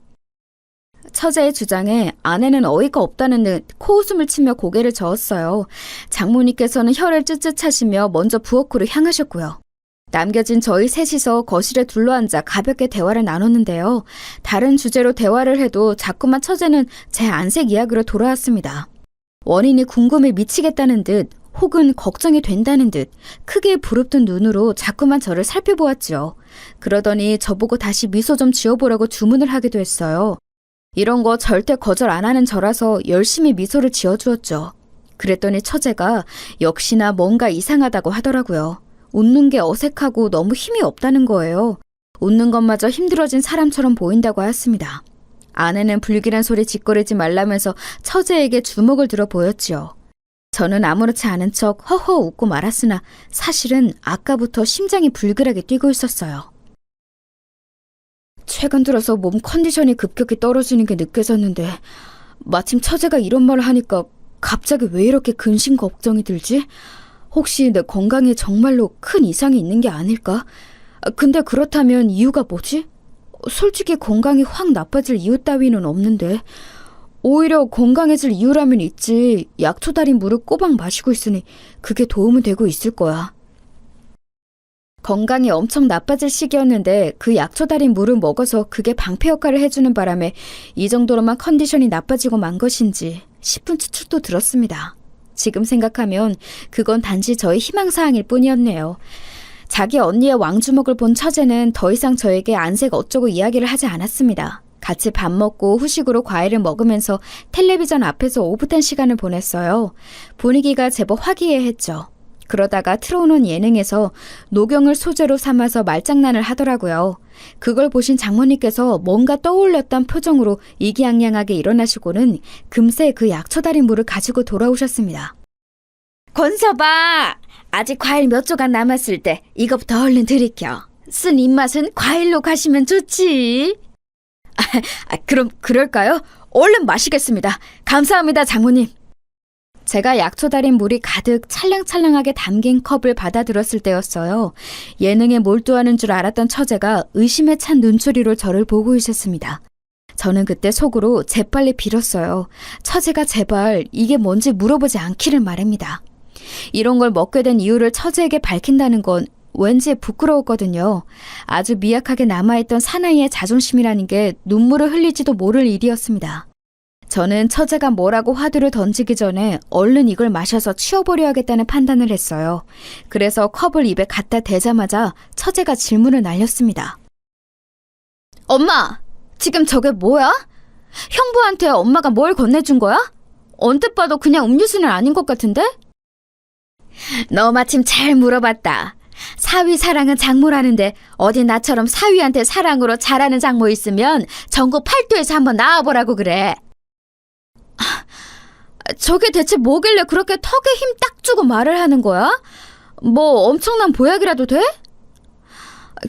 처제의 주장에 아내는 어이가 없다는 듯 코웃음을 치며 고개를 저었어요. 장모님께서는 혀를 쯧쯧 차시며 먼저 부엌으로 향하셨고요. 남겨진 저희 셋이서 거실에 둘러앉아 가볍게 대화를 나눴는데요. 다른 주제로 대화를 해도 자꾸만 처제는 제 안색 이야기로 돌아왔습니다. 원인이 궁금해 미치겠다는 듯 혹은 걱정이 된다는 듯 크게 부릅뜬 눈으로 자꾸만 저를 살펴보았죠. 그러더니 저보고 다시 미소 좀 지어보라고 주문을 하기도 했어요. 이런 거 절대 거절 안 하는 저라서 열심히 미소를 지어주었죠. 그랬더니 처제가 역시나 뭔가 이상하다고 하더라고요. 웃는 게 어색하고 너무 힘이 없다는 거예요. 웃는 것마저 힘들어진 사람처럼 보인다고 하였습니다. 아내는 불길한 소리 짓거리지 말라면서 처제에게 주먹을 들어 보였지요. 저는 아무렇지 않은 척 허허 웃고 말았으나 사실은 아까부터 심장이 불길하게 뛰고 있었어요. 최근 들어서 몸 컨디션이 급격히 떨어지는 게 느껴졌는데 마침 처제가 이런 말을 하니까 갑자기 왜 이렇게 근심 걱정이 들지? 혹시 내 건강에 정말로 큰 이상이 있는 게 아닐까? 근데 그렇다면 이유가 뭐지? 솔직히 건강이 확 나빠질 이유 따위는 없는데 오히려 건강해질 이유라면 있지. 약초 달인 물을 꼬박 마시고 있으니 그게 도움은 되고 있을 거야. 건강이 엄청 나빠질 시기였는데 그 약초 달인 물을 먹어서 그게 방패 역할을 해주는 바람에 이 정도로만 컨디션이 나빠지고 만 것인지 싶은 추측도 들었습니다. 지금 생각하면 그건 단지 저의 희망사항일 뿐이었네요. 자기 언니의 왕주먹을 본 처제는 더 이상 저에게 안색 어쩌고 이야기를 하지 않았습니다. 같이 밥 먹고 후식으로 과일을 먹으면서 텔레비전 앞에서 오붓한 시간을 보냈어요. 분위기가 제법 화기애애했죠. 그러다가 틀어오는 예능에서 녹용을 소재로 삼아서 말장난을 하더라고요. 그걸 보신 장모님께서 뭔가 떠올렸던 표정으로 이기양양하게 일어나시고는 금세 그 약초 달인 물을 가지고 돌아오셨습니다. 권서봐! 아직 과일 몇 조각 남았을 때 이것부터 얼른 들이켜. 쓴 입맛은 과일로 가시면 좋지. 그럼 그럴까요? 얼른 마시겠습니다. 감사합니다, 장모님. 제가 약초 달인 물이 가득 찰랑찰랑하게 담긴 컵을 받아들었을 때였어요. 예능에 몰두하는 줄 알았던 처제가 의심에 찬 눈초리로 저를 보고 있었습니다. 저는 그때 속으로 재빨리 빌었어요. 처제가 제발 이게 뭔지 물어보지 않기를 말입니다. 이런 걸 먹게 된 이유를 처제에게 밝힌다는 건 왠지 부끄러웠거든요. 아주 미약하게 남아있던 사나이의 자존심이라는 게 눈물을 흘리지도 모를 일이었습니다. 저는 처제가 뭐라고 화두를 던지기 전에 얼른 이걸 마셔서 치워버려야겠다는 판단을 했어요. 그래서 컵을 입에 갖다 대자마자 처제가 질문을 날렸습니다. 엄마, 지금 저게 뭐야? 형부한테 엄마가 뭘 건네준 거야? 언뜻 봐도 그냥 음료수는 아닌 것 같은데? 너 마침 잘 물어봤다. 사위 사랑은 장모라는데 어디 나처럼 사위한테 사랑으로 잘하는 장모 있으면 전국 팔도에서 한번 나와보라고 그래. 저게 대체 뭐길래 그렇게 턱에 힘 딱 주고 말을 하는 거야? 뭐 엄청난 보약이라도 돼?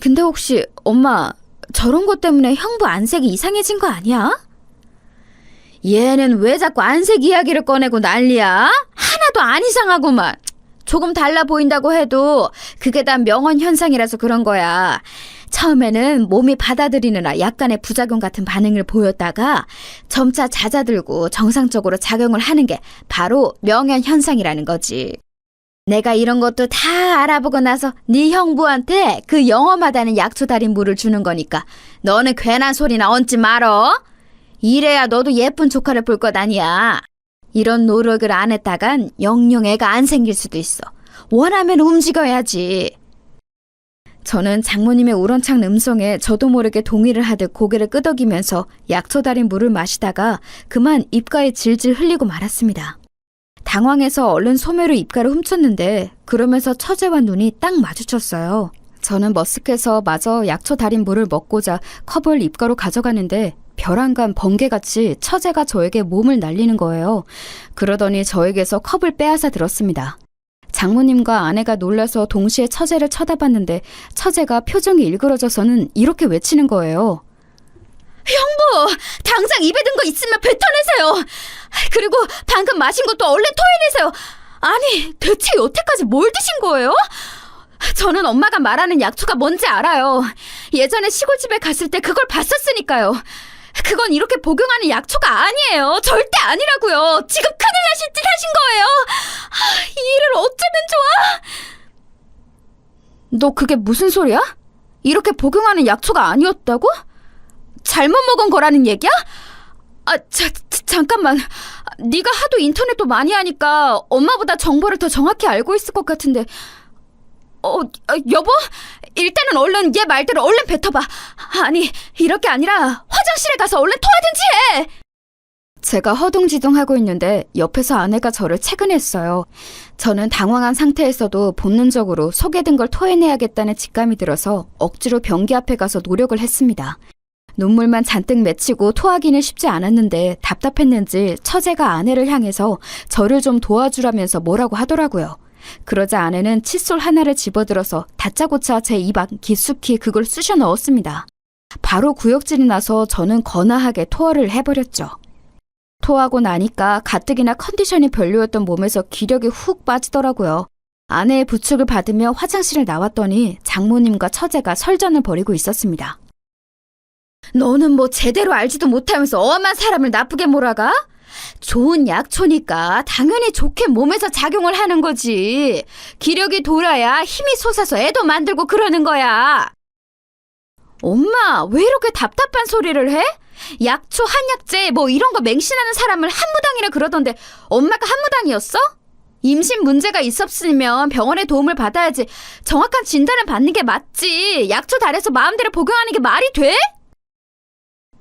근데 혹시 엄마 저런 것 때문에 형부 안색이 이상해진 거 아니야? 얘는 왜 자꾸 안색 이야기를 꺼내고 난리야? 하나도 안 이상하구만. 조금 달라 보인다고 해도 그게 다 명언 현상이라서 그런 거야. 처음에는 몸이 받아들이느라 약간의 부작용 같은 반응을 보였다가 점차 잦아들고 정상적으로 작용을 하는 게 바로 명언 현상이라는 거지. 내가 이런 것도 다 알아보고 나서 네 형부한테 그 영험하다는 약초 달인 물을 주는 거니까 너는 괜한 소리나 얹지 말어. 이래야 너도 예쁜 조카를 볼 것 아니야. 이런 노력을 안 했다간 영영 애가 안 생길 수도 있어. 원하면 움직여야지. 저는 장모님의 우렁찬 음성에 저도 모르게 동의를 하듯 고개를 끄덕이면서 약초 달인 물을 마시다가 그만 입가에 질질 흘리고 말았습니다. 당황해서 얼른 소매로 입가를 훔쳤는데 그러면서 처제와 눈이 딱 마주쳤어요. 저는 머쓱해서 마저 약초 달인 물을 먹고자 컵을 입가로 가져가는데 벼랑간 번개같이 처제가 저에게 몸을 날리는 거예요. 그러더니 저에게서 컵을 빼앗아 들었습니다. 장모님과 아내가 놀라서 동시에 처제를 쳐다봤는데 처제가 표정이 일그러져서는 이렇게 외치는 거예요. 형부! 당장 입에 든 거 있으면 뱉어내세요! 그리고 방금 마신 것도 얼른 토해내세요! 아니, 대체 여태까지 뭘 드신 거예요? 저는 엄마가 말하는 약초가 뭔지 알아요. 예전에 시골집에 갔을 때 그걸 봤었으니까요. 그건 이렇게 복용하는 약초가 아니에요. 절대 아니라고요. 지금 큰일 나실 짓 하신 거예요. 이 일을 어쩌면 좋아? 너 그게 무슨 소리야? 이렇게 복용하는 약초가 아니었다고? 잘못 먹은 거라는 얘기야? 잠깐만. 네가 하도 인터넷도 많이 하니까 엄마보다 정보를 더 정확히 알고 있을 것 같은데. 여보? 일단은 얼른 얘 말대로 얼른 뱉어봐. 아니, 이렇게 아니라 화장실에 가서 얼른 토하든지 해! 제가 허둥지둥하고 있는데 옆에서 아내가 저를 체근했어요. 저는 당황한 상태에서도 본능적으로 속에 든 걸 토해내야겠다는 직감이 들어서 억지로 변기 앞에 가서 노력을 했습니다. 눈물만 잔뜩 맺히고 토하기는 쉽지 않았는데 답답했는지 처제가 아내를 향해서 저를 좀 도와주라면서 뭐라고 하더라고요. 그러자 아내는 칫솔 하나를 집어들어서 다짜고짜 제 입 안 깊숙이 그걸 쑤셔 넣었습니다. 바로 구역질이 나서 저는 거나하게 토하를 해버렸죠. 토하고 나니까 가뜩이나 컨디션이 별로였던 몸에서 기력이 훅 빠지더라고요. 아내의 부축을 받으며 화장실을 나왔더니 장모님과 처제가 설전을 벌이고 있었습니다. 너는 뭐 제대로 알지도 못하면서 엄한 사람을 나쁘게 몰아가? 좋은 약초니까 당연히 좋게 몸에서 작용을 하는 거지. 기력이 돌아야 힘이 솟아서 애도 만들고 그러는 거야. 엄마, 왜 이렇게 답답한 소리를 해? 약초, 한약재 뭐 이런 거 맹신하는 사람을 한무당이라 그러던데 엄마가 한무당이었어? 임신 문제가 있었으면 병원의 도움을 받아야지. 정확한 진단을 받는 게 맞지. 약초 달여서 마음대로 복용하는 게 말이 돼?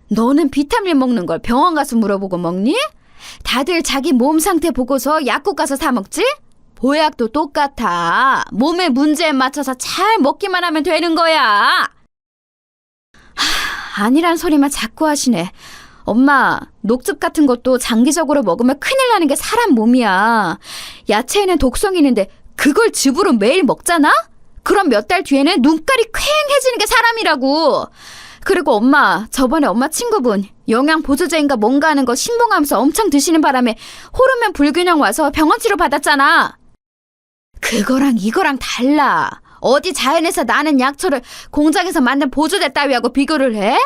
너는 비타민 먹는 걸 병원 가서 물어보고 먹니? 다들 자기 몸 상태 보고서 약국 가서 사 먹지? 보약도 똑같아. 몸의 문제에 맞춰서 잘 먹기만 하면 되는 거야. 아니란 소리만 자꾸 하시네. 엄마, 녹즙 같은 것도 장기적으로 먹으면 큰일 나는 게 사람 몸이야. 야채에는 독성이 있는데 그걸 즙으로 매일 먹잖아? 그럼 몇 달 뒤에는 눈깔이 퀭해지는 게 사람이라고. 그리고 엄마, 저번에 엄마 친구분 영양 보조제인가 뭔가 하는 거 신봉하면서 엄청 드시는 바람에 호르몬 불균형 와서 병원 치료 받았잖아. 그거랑 이거랑 달라. 어디 자연에서 나는 약초를 공장에서 만든 보조제 따위하고 비교를 해?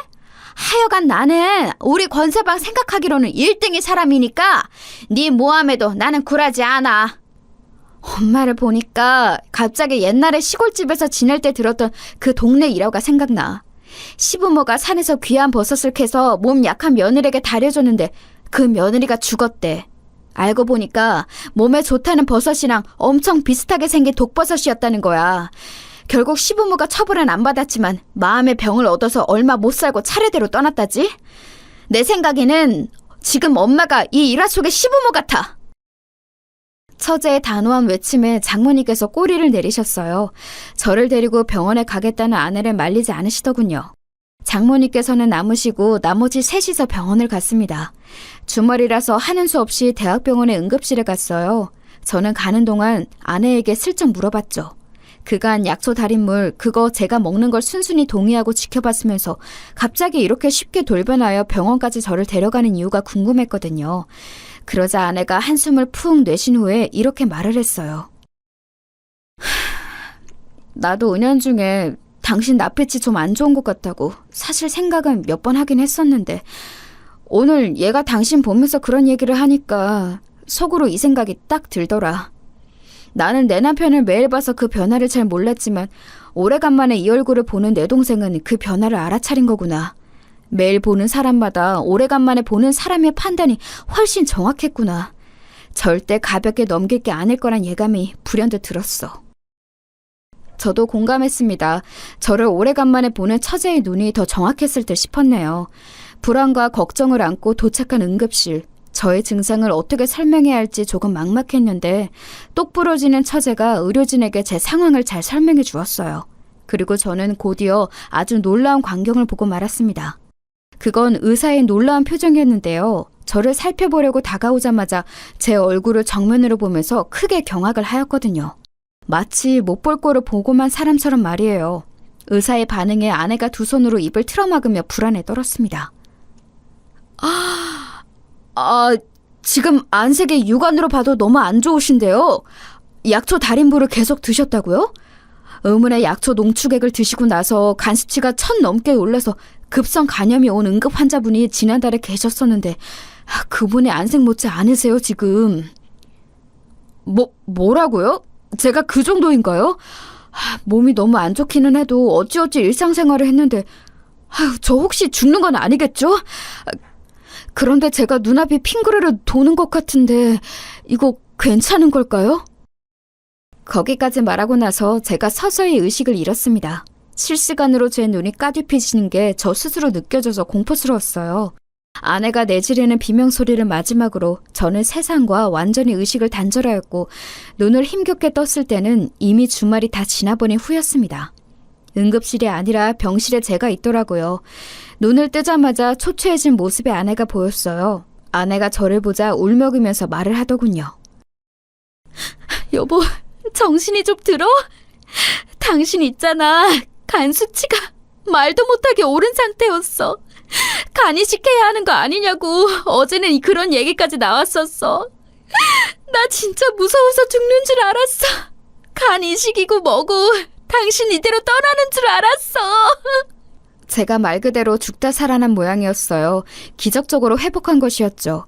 하여간 나는 우리 권서방 생각하기로는 1등이 사람이니까 네 모함에도 나는 굴하지 않아. 엄마를 보니까 갑자기 옛날에 시골집에서 지낼 때 들었던 그 동네 일화가 생각나. 시부모가 산에서 귀한 버섯을 캐서 몸 약한 며느리에게 다려줬는데 그 며느리가 죽었대. 알고 보니까 몸에 좋다는 버섯이랑 엄청 비슷하게 생긴 독버섯이었다는 거야. 결국 시부모가 처벌은 안 받았지만 마음의 병을 얻어서 얼마 못 살고 차례대로 떠났다지. 내 생각에는 지금 엄마가 이 일화 속의 시부모 같아. 처제의 단호한 외침에 장모님께서 꼬리를 내리셨어요. 저를 데리고 병원에 가겠다는 아내를 말리지 않으시더군요. 장모님께서는 남으시고 나머지 셋이서 병원을 갔습니다. 주말이라서 하는 수 없이 대학병원의 응급실에 갔어요. 저는 가는 동안 아내에게 슬쩍 물어봤죠. 그간 약초 달인물 그거 제가 먹는 걸 순순히 동의하고 지켜봤으면서 갑자기 이렇게 쉽게 돌변하여 병원까지 저를 데려가는 이유가 궁금했거든요. 그러자 아내가 한숨을 푹 내쉰 후에 이렇게 말을 했어요. 나도 은연중에 당신 낯빛이 좀 안 좋은 것 같다고 사실 생각은 몇 번 하긴 했었는데 오늘 얘가 당신 보면서 그런 얘기를 하니까 속으로 이 생각이 딱 들더라. 나는 내 남편을 매일 봐서 그 변화를 잘 몰랐지만 오래간만에 이 얼굴을 보는 내 동생은 그 변화를 알아차린 거구나. 매일 보는 사람마다 오래간만에 보는 사람의 판단이 훨씬 정확했구나. 절대 가볍게 넘길 게 아닐 거란 예감이 불현듯 들었어. 저도 공감했습니다. 저를 오래간만에 보는 처제의 눈이 더 정확했을 듯 싶었네요. 불안과 걱정을 안고 도착한 응급실. 저의 증상을 어떻게 설명해야 할지 조금 막막했는데 똑 부러지는 처제가 의료진에게 제 상황을 잘 설명해 주었어요. 그리고 저는 곧이어 아주 놀라운 광경을 보고 말았습니다. 그건 의사의 놀라운 표정이었는데요. 저를 살펴보려고 다가오자마자 제 얼굴을 정면으로 보면서 크게 경악을 하였거든요. 마치 못 볼 거를 보고만 사람처럼 말이에요. 의사의 반응에 아내가 두 손으로 입을 틀어막으며 불안에 떨었습니다. 지금 안색이 육안으로 봐도 너무 안 좋으신데요. 약초 달인부를 계속 드셨다고요? 의문의 약초 농축액을 드시고 나서 간 수치가 1000 넘게 올라서 급성 간염이 온 응급 환자분이 지난달에 계셨었는데 그분의 안색 못지 않으세요 지금. 뭐라고요? 제가 그 정도인가요? 몸이 너무 안 좋기는 해도 어찌어찌 일상생활을 했는데 저 혹시 죽는 건 아니겠죠? 그런데 제가 눈앞이 핑그르르 도는 것 같은데 이거 괜찮은 걸까요? 거기까지 말하고 나서 제가 서서히 의식을 잃었습니다. 실시간으로 제 눈이 까뒤피지는 게 저 스스로 느껴져서 공포스러웠어요. 아내가 내지르는 비명소리를 마지막으로 저는 세상과 완전히 의식을 단절하였고 눈을 힘겹게 떴을 때는 이미 주말이 다 지나버린 후였습니다. 응급실이 아니라 병실에 제가 있더라고요. 눈을 뜨자마자 초췌해진 모습의 아내가 보였어요. 아내가 저를 보자 울먹이면서 말을 하더군요. 여보, 정신이 좀 들어? 당신 있잖아. 간 수치가 말도 못하게 오른 상태였어. 간 이식해야 하는 거 아니냐고 어제는 그런 얘기까지 나왔었어. 나 진짜 무서워서 죽는 줄 알았어. 간 이식이고 뭐고 당신 이대로 떠나는 줄 알았어. 제가 말 그대로 죽다 살아난 모양이었어요. 기적적으로 회복한 것이었죠.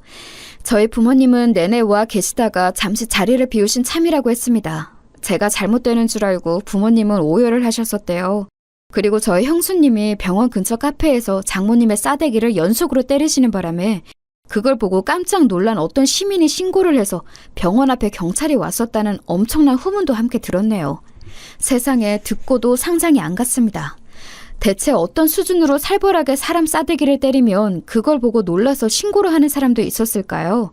저희 부모님은 내내 와 계시다가 잠시 자리를 비우신 참이라고 했습니다. 제가 잘못되는 줄 알고 부모님은 오열을 하셨었대요. 그리고 저희 형수님이 병원 근처 카페에서 장모님의 싸대기를 연속으로 때리시는 바람에 그걸 보고 깜짝 놀란 어떤 시민이 신고를 해서 병원 앞에 경찰이 왔었다는 엄청난 후문도 함께 들었네요. 세상에 듣고도 상상이 안 갔습니다. 대체 어떤 수준으로 살벌하게 사람 싸대기를 때리면 그걸 보고 놀라서 신고를 하는 사람도 있었을까요?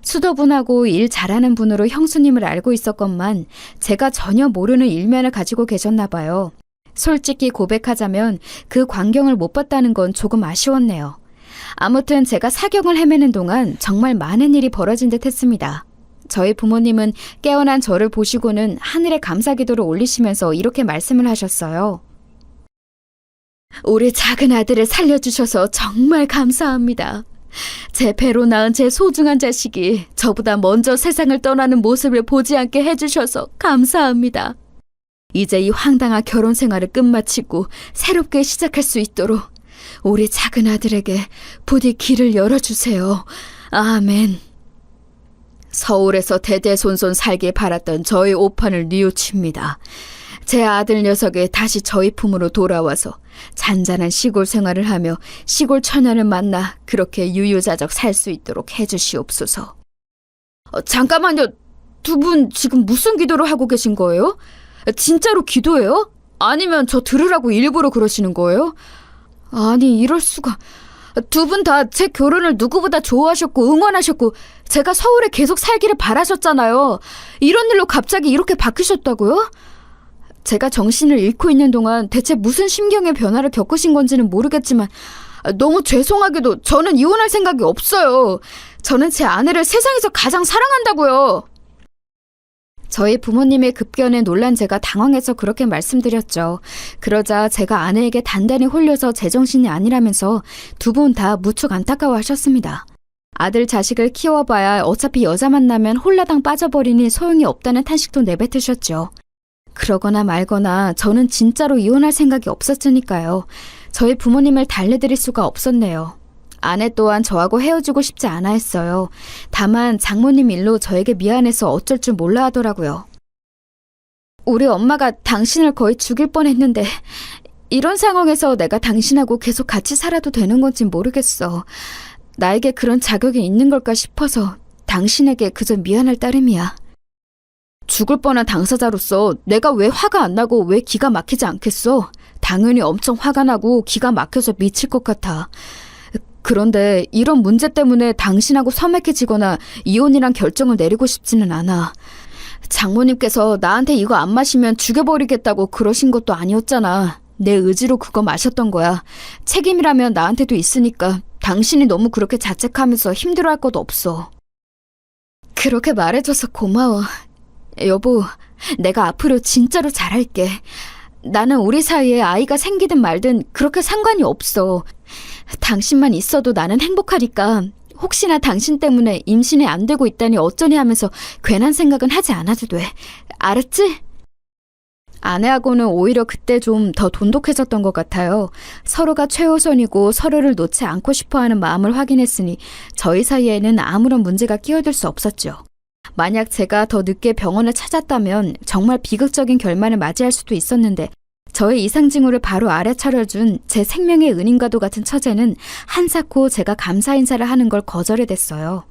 수더분하고 일 잘하는 분으로 형수님을 알고 있었건만 제가 전혀 모르는 일면을 가지고 계셨나 봐요. 솔직히 고백하자면 그 광경을 못 봤다는 건 조금 아쉬웠네요. 아무튼 제가 사경을 헤매는 동안 정말 많은 일이 벌어진 듯 했습니다. 저희 부모님은 깨어난 저를 보시고는 하늘에 감사기도를 올리시면서 이렇게 말씀을 하셨어요. 우리 작은 아들을 살려주셔서 정말 감사합니다. 제 배로 낳은 제 소중한 자식이 저보다 먼저 세상을 떠나는 모습을 보지 않게 해주셔서 감사합니다. 이제 이 황당한 결혼 생활을 끝마치고 새롭게 시작할 수 있도록 우리 작은 아들에게 부디 길을 열어주세요. 아멘. 서울에서 대대손손 살길 바랐던 저희 오판을 뉘우칩니다. 제 아들 녀석이 다시 저희 품으로 돌아와서 잔잔한 시골 생활을 하며 시골 처녀를 만나 그렇게 유유자적 살 수 있도록 해주시옵소서. 잠깐만요. 두 분 지금 무슨 기도를 하고 계신 거예요? 진짜로 기도해요? 아니면 저 들으라고 일부러 그러시는 거예요? 아니, 이럴 수가. 두 분 다 제 결혼을 누구보다 좋아하셨고 응원하셨고 제가 서울에 계속 살기를 바라셨잖아요. 이런 일로 갑자기 이렇게 바뀌셨다고요? 제가 정신을 잃고 있는 동안 대체 무슨 심경의 변화를 겪으신 건지는 모르겠지만 너무 죄송하게도 저는 이혼할 생각이 없어요. 저는 제 아내를 세상에서 가장 사랑한다고요. 저희 부모님의 급견에 놀란 제가 당황해서 그렇게 말씀드렸죠. 그러자 제가 아내에게 단단히 홀려서 제정신이 아니라면서 두 분 다 무척 안타까워하셨습니다. 아들 자식을 키워봐야 어차피 여자 만나면 홀라당 빠져버리니 소용이 없다는 탄식도 내뱉으셨죠. 그러거나 말거나 저는 진짜로 이혼할 생각이 없었으니까요. 저희 부모님을 달래드릴 수가 없었네요. 아내 또한 저하고 헤어지고 싶지 않아 했어요. 다만 장모님 일로 저에게 미안해서 어쩔 줄 몰라 하더라고요. 우리 엄마가 당신을 거의 죽일 뻔했는데 이런 상황에서 내가 당신하고 계속 같이 살아도 되는 건지 모르겠어. 나에게 그런 자격이 있는 걸까 싶어서 당신에게 그저 미안할 따름이야. 죽을 뻔한 당사자로서 내가 왜 화가 안 나고 왜 기가 막히지 않겠어? 당연히 엄청 화가 나고 기가 막혀서 미칠 것 같아. 그런데 이런 문제 때문에 당신하고 서먹해지거나 이혼이란 결정을 내리고 싶지는 않아. 장모님께서 나한테 이거 안 마시면 죽여버리겠다고 그러신 것도 아니었잖아. 내 의지로 그거 마셨던 거야. 책임이라면 나한테도 있으니까 당신이 너무 그렇게 자책하면서 힘들어할 것도 없어. 그렇게 말해줘서 고마워. 여보, 내가 앞으로 진짜로 잘할게. 나는 우리 사이에 아이가 생기든 말든 그렇게 상관이 없어. 당신만 있어도 나는 행복하니까 혹시나 당신 때문에 임신이 안 되고 있다니 어쩌니 하면서 괜한 생각은 하지 않아도 돼. 알았지? 아내하고는 오히려 그때 좀 더 돈독해졌던 것 같아요. 서로가 최우선이고 서로를 놓지 않고 싶어하는 마음을 확인했으니 저희 사이에는 아무런 문제가 끼어들 수 없었죠. 만약 제가 더 늦게 병원을 찾았다면 정말 비극적인 결말을 맞이할 수도 있었는데 저의 이상 징후를 바로 알아차려준 제 생명의 은인과도 같은 처제는 한사코 제가 감사 인사를 하는 걸 거절해댔어요.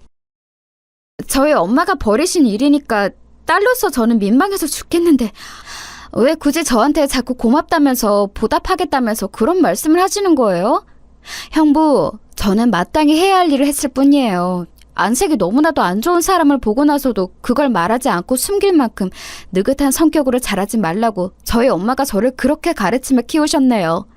저희 엄마가 버리신 일이니까 딸로서 저는 민망해서 죽겠는데 왜 굳이 저한테 자꾸 고맙다면서 보답하겠다면서 그런 말씀을 하시는 거예요? 형부, 저는 마땅히 해야 할 일을 했을 뿐이에요. 안색이 너무나도 안 좋은 사람을 보고 나서도 그걸 말하지 않고 숨길 만큼 느긋한 성격으로 자라지 말라고 저희 엄마가 저를 그렇게 가르치며 키우셨네요.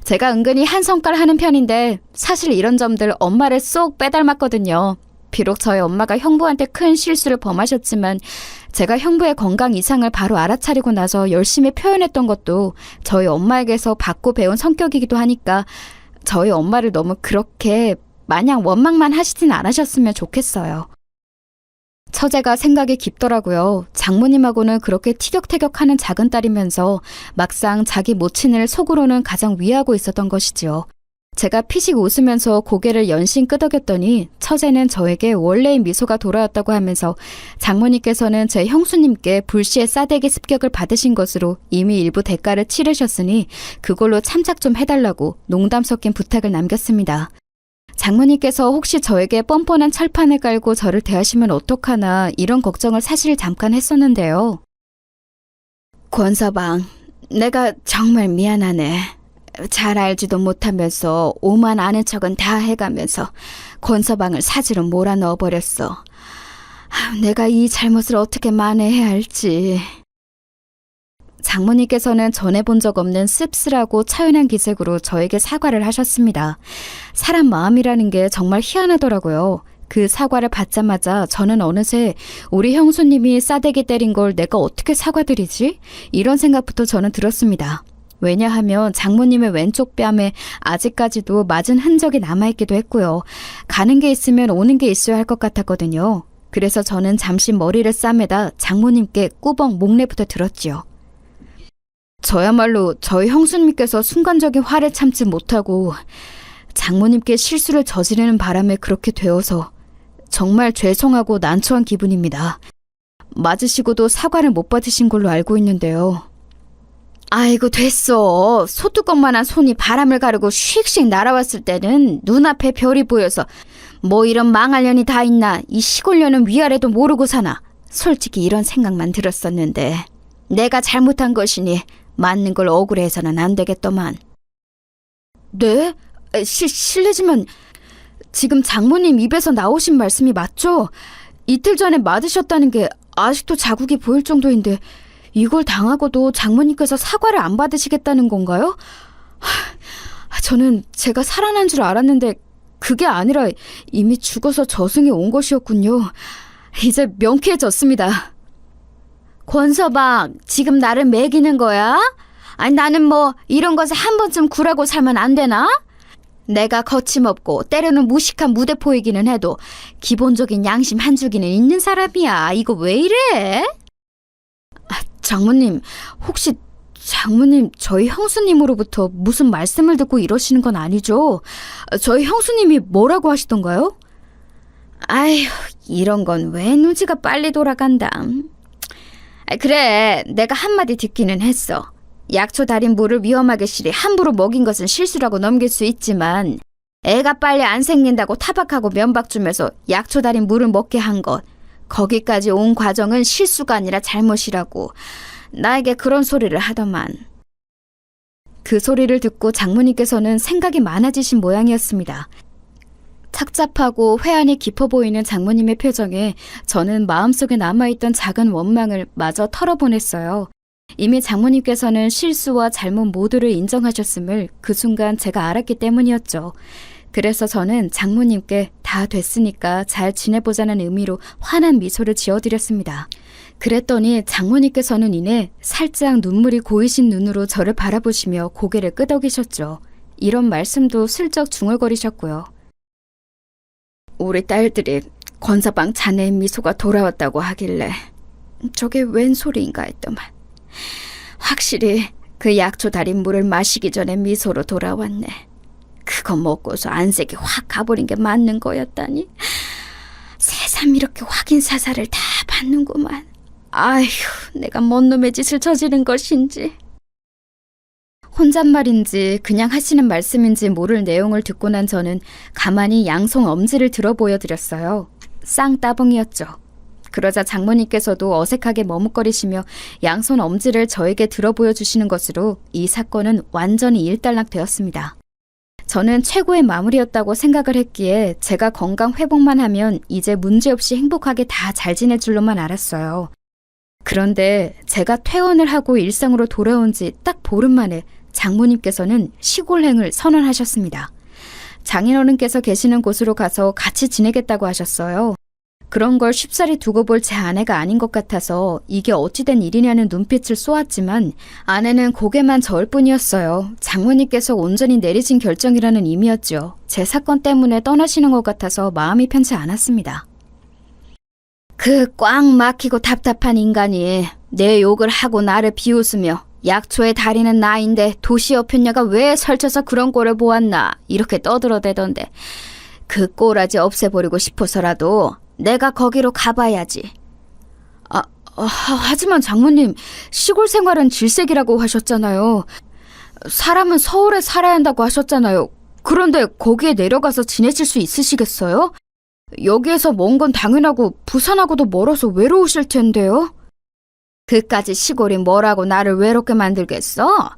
제가 은근히 한 성깔 하는 편인데 사실 이런 점들 엄마를 쏙 빼닮았거든요. 비록 저희 엄마가 형부한테 큰 실수를 범하셨지만 제가 형부의 건강 이상을 바로 알아차리고 나서 열심히 표현했던 것도 저희 엄마에게서 받고 배운 성격이기도 하니까 저희 엄마를 너무 그렇게 마냥 원망만 하시진 않으셨으면 좋겠어요. 처제가 생각이 깊더라고요. 장모님하고는 그렇게 티격태격하는 작은 딸이면서 막상 자기 모친을 속으로는 가장 위하고 있었던 것이지요. 제가 피식 웃으면서 고개를 연신 끄덕였더니 처제는 저에게 원래의 미소가 돌아왔다고 하면서 장모님께서는 제 형수님께 불시에 싸대기 습격을 받으신 것으로 이미 일부 대가를 치르셨으니 그걸로 참작 좀 해달라고 농담 섞인 부탁을 남겼습니다. 장모님께서 혹시 저에게 뻔뻔한 철판을 깔고 저를 대하시면 어떡하나 이런 걱정을 사실 잠깐 했었는데요. 권서방, 내가 정말 미안하네. 잘 알지도 못하면서 오만 아는 척은 다 해가면서 권서방을 사지로 몰아넣어버렸어. 내가 이 잘못을 어떻게 만회해야 할지. 장모님께서는 전해본 적 없는 씁쓸하고 차연한 기색으로 저에게 사과를 하셨습니다. 사람 마음이라는 게 정말 희한하더라고요. 그 사과를 받자마자 저는 어느새 우리 형수님이 싸대기 때린 걸 내가 어떻게 사과드리지? 이런 생각부터 저는 들었습니다. 왜냐하면 장모님의 왼쪽 뺨에 아직까지도 맞은 흔적이 남아있기도 했고요. 가는 게 있으면 오는 게 있어야 할 것 같았거든요. 그래서 저는 잠시 머리를 싸매다 장모님께 꾸벅 목례부터 들었지요. 저야말로 저희 형수님께서 순간적인 화를 참지 못하고 장모님께 실수를 저지르는 바람에 그렇게 되어서 정말 죄송하고 난처한 기분입니다. 맞으시고도 사과를 못 받으신 걸로 알고 있는데요. 아이고 됐어. 소뚜껑만한 손이 바람을 가르고 휙휙 날아왔을 때는 눈앞에 별이 보여서 뭐 이런 망할 년이 다 있나, 이 시골 년은 위아래도 모르고 사나, 솔직히 이런 생각만 들었었는데 내가 잘못한 것이니 맞는 걸 억울해서는 안 되겠더만. 네? 실례지만 지금 장모님 입에서 나오신 말씀이 맞죠? 이틀 전에 맞으셨다는 게 아직도 자국이 보일 정도인데 이걸 당하고도 장모님께서 사과를 안 받으시겠다는 건가요? 저는 제가 살아난 줄 알았는데 그게 아니라 이미 죽어서 저승이 온 것이었군요. 이제 명쾌해졌습니다. 권서방, 지금 나를 매기는 거야? 아니 나는 뭐 이런 것에 한 번쯤 굴하고 살면 안 되나? 내가 거침없고 때로는 무식한 무대포이기는 해도 기본적인 양심 한 주기는 있는 사람이야. 이거 왜 이래? 장모님, 혹시 장모님 저희 형수님으로부터 무슨 말씀을 듣고 이러시는 건 아니죠? 저희 형수님이 뭐라고 하시던가요? 아휴, 이런 건 왜 눈치가 빨리 돌아간다. 그래, 내가 한마디 듣기는 했어. 약초 달인 물을 위험하게 실이 함부로 먹인 것은 실수라고 넘길 수 있지만 애가 빨리 안 생긴다고 타박하고 면박 주면서 약초 달인 물을 먹게 한 것, 거기까지 온 과정은 실수가 아니라 잘못이라고 나에게 그런 소리를 하더만. 그 소리를 듣고 장모님께서는 생각이 많아지신 모양이었습니다. 착잡하고 회한이 깊어 보이는 장모님의 표정에 저는 마음속에 남아있던 작은 원망을 마저 털어보냈어요. 이미 장모님께서는 실수와 잘못 모두를 인정하셨음을 그 순간 제가 알았기 때문이었죠. 그래서 저는 장모님께 다 됐으니까 잘 지내보자는 의미로 환한 미소를 지어드렸습니다. 그랬더니 장모님께서는 이내 살짝 눈물이 고이신 눈으로 저를 바라보시며 고개를 끄덕이셨죠. 이런 말씀도 슬쩍 중얼거리셨고요. 우리 딸들이 권서방 자네의 미소가 돌아왔다고 하길래 저게 웬 소리인가 했더만 확실히 그 약초 달인 물을 마시기 전에 미소로 돌아왔네. 그거 먹고서 안색이 확 가버린 게 맞는 거였다니. 세상 참 이렇게 확인 사살을 다 받는구만. 아휴, 내가 뭔 놈의 짓을 저지른 것인지. 혼잣말인지 그냥 하시는 말씀인지 모를 내용을 듣고 난 저는 가만히 양손 엄지를 들어 보여드렸어요. 쌍따봉이었죠. 그러자 장모님께서도 어색하게 머뭇거리시며 양손 엄지를 저에게 들어 보여주시는 것으로 이 사건은 완전히 일단락되었습니다. 저는 최고의 마무리였다고 생각을 했기에 제가 건강 회복만 하면 이제 문제없이 행복하게 다 잘 지낼 줄로만 알았어요. 그런데 제가 퇴원을 하고 일상으로 돌아온 지 딱 보름 만에 장모님께서는 시골행을 선언하셨습니다. 장인어른께서 계시는 곳으로 가서 같이 지내겠다고 하셨어요. 그런 걸 쉽사리 두고 볼 제 아내가 아닌 것 같아서 이게 어찌된 일이냐는 눈빛을 쏘았지만 아내는 고개만 저을 뿐이었어요. 장모님께서 온전히 내리신 결정이라는 의미였죠. 제 사건 때문에 떠나시는 것 같아서 마음이 편치 않았습니다. 그 꽉 막히고 답답한 인간이 내 욕을 하고 나를 비웃으며 약초의 달인은 나인데 도시 여편녀가 왜 설쳐서 그런 꼴을 보았나 이렇게 떠들어대던데 그 꼬라지 없애버리고 싶어서라도 내가 거기로 가봐야지. 하지만 장모님, 시골 생활은 질색이라고 하셨잖아요. 사람은 서울에 살아야 한다고 하셨잖아요. 그런데 거기에 내려가서 지내실 수 있으시겠어요? 여기에서 먼 건 당연하고 부산하고도 멀어서 외로우실 텐데요. 그까지 시골이 뭐라고 나를 외롭게 만들겠어?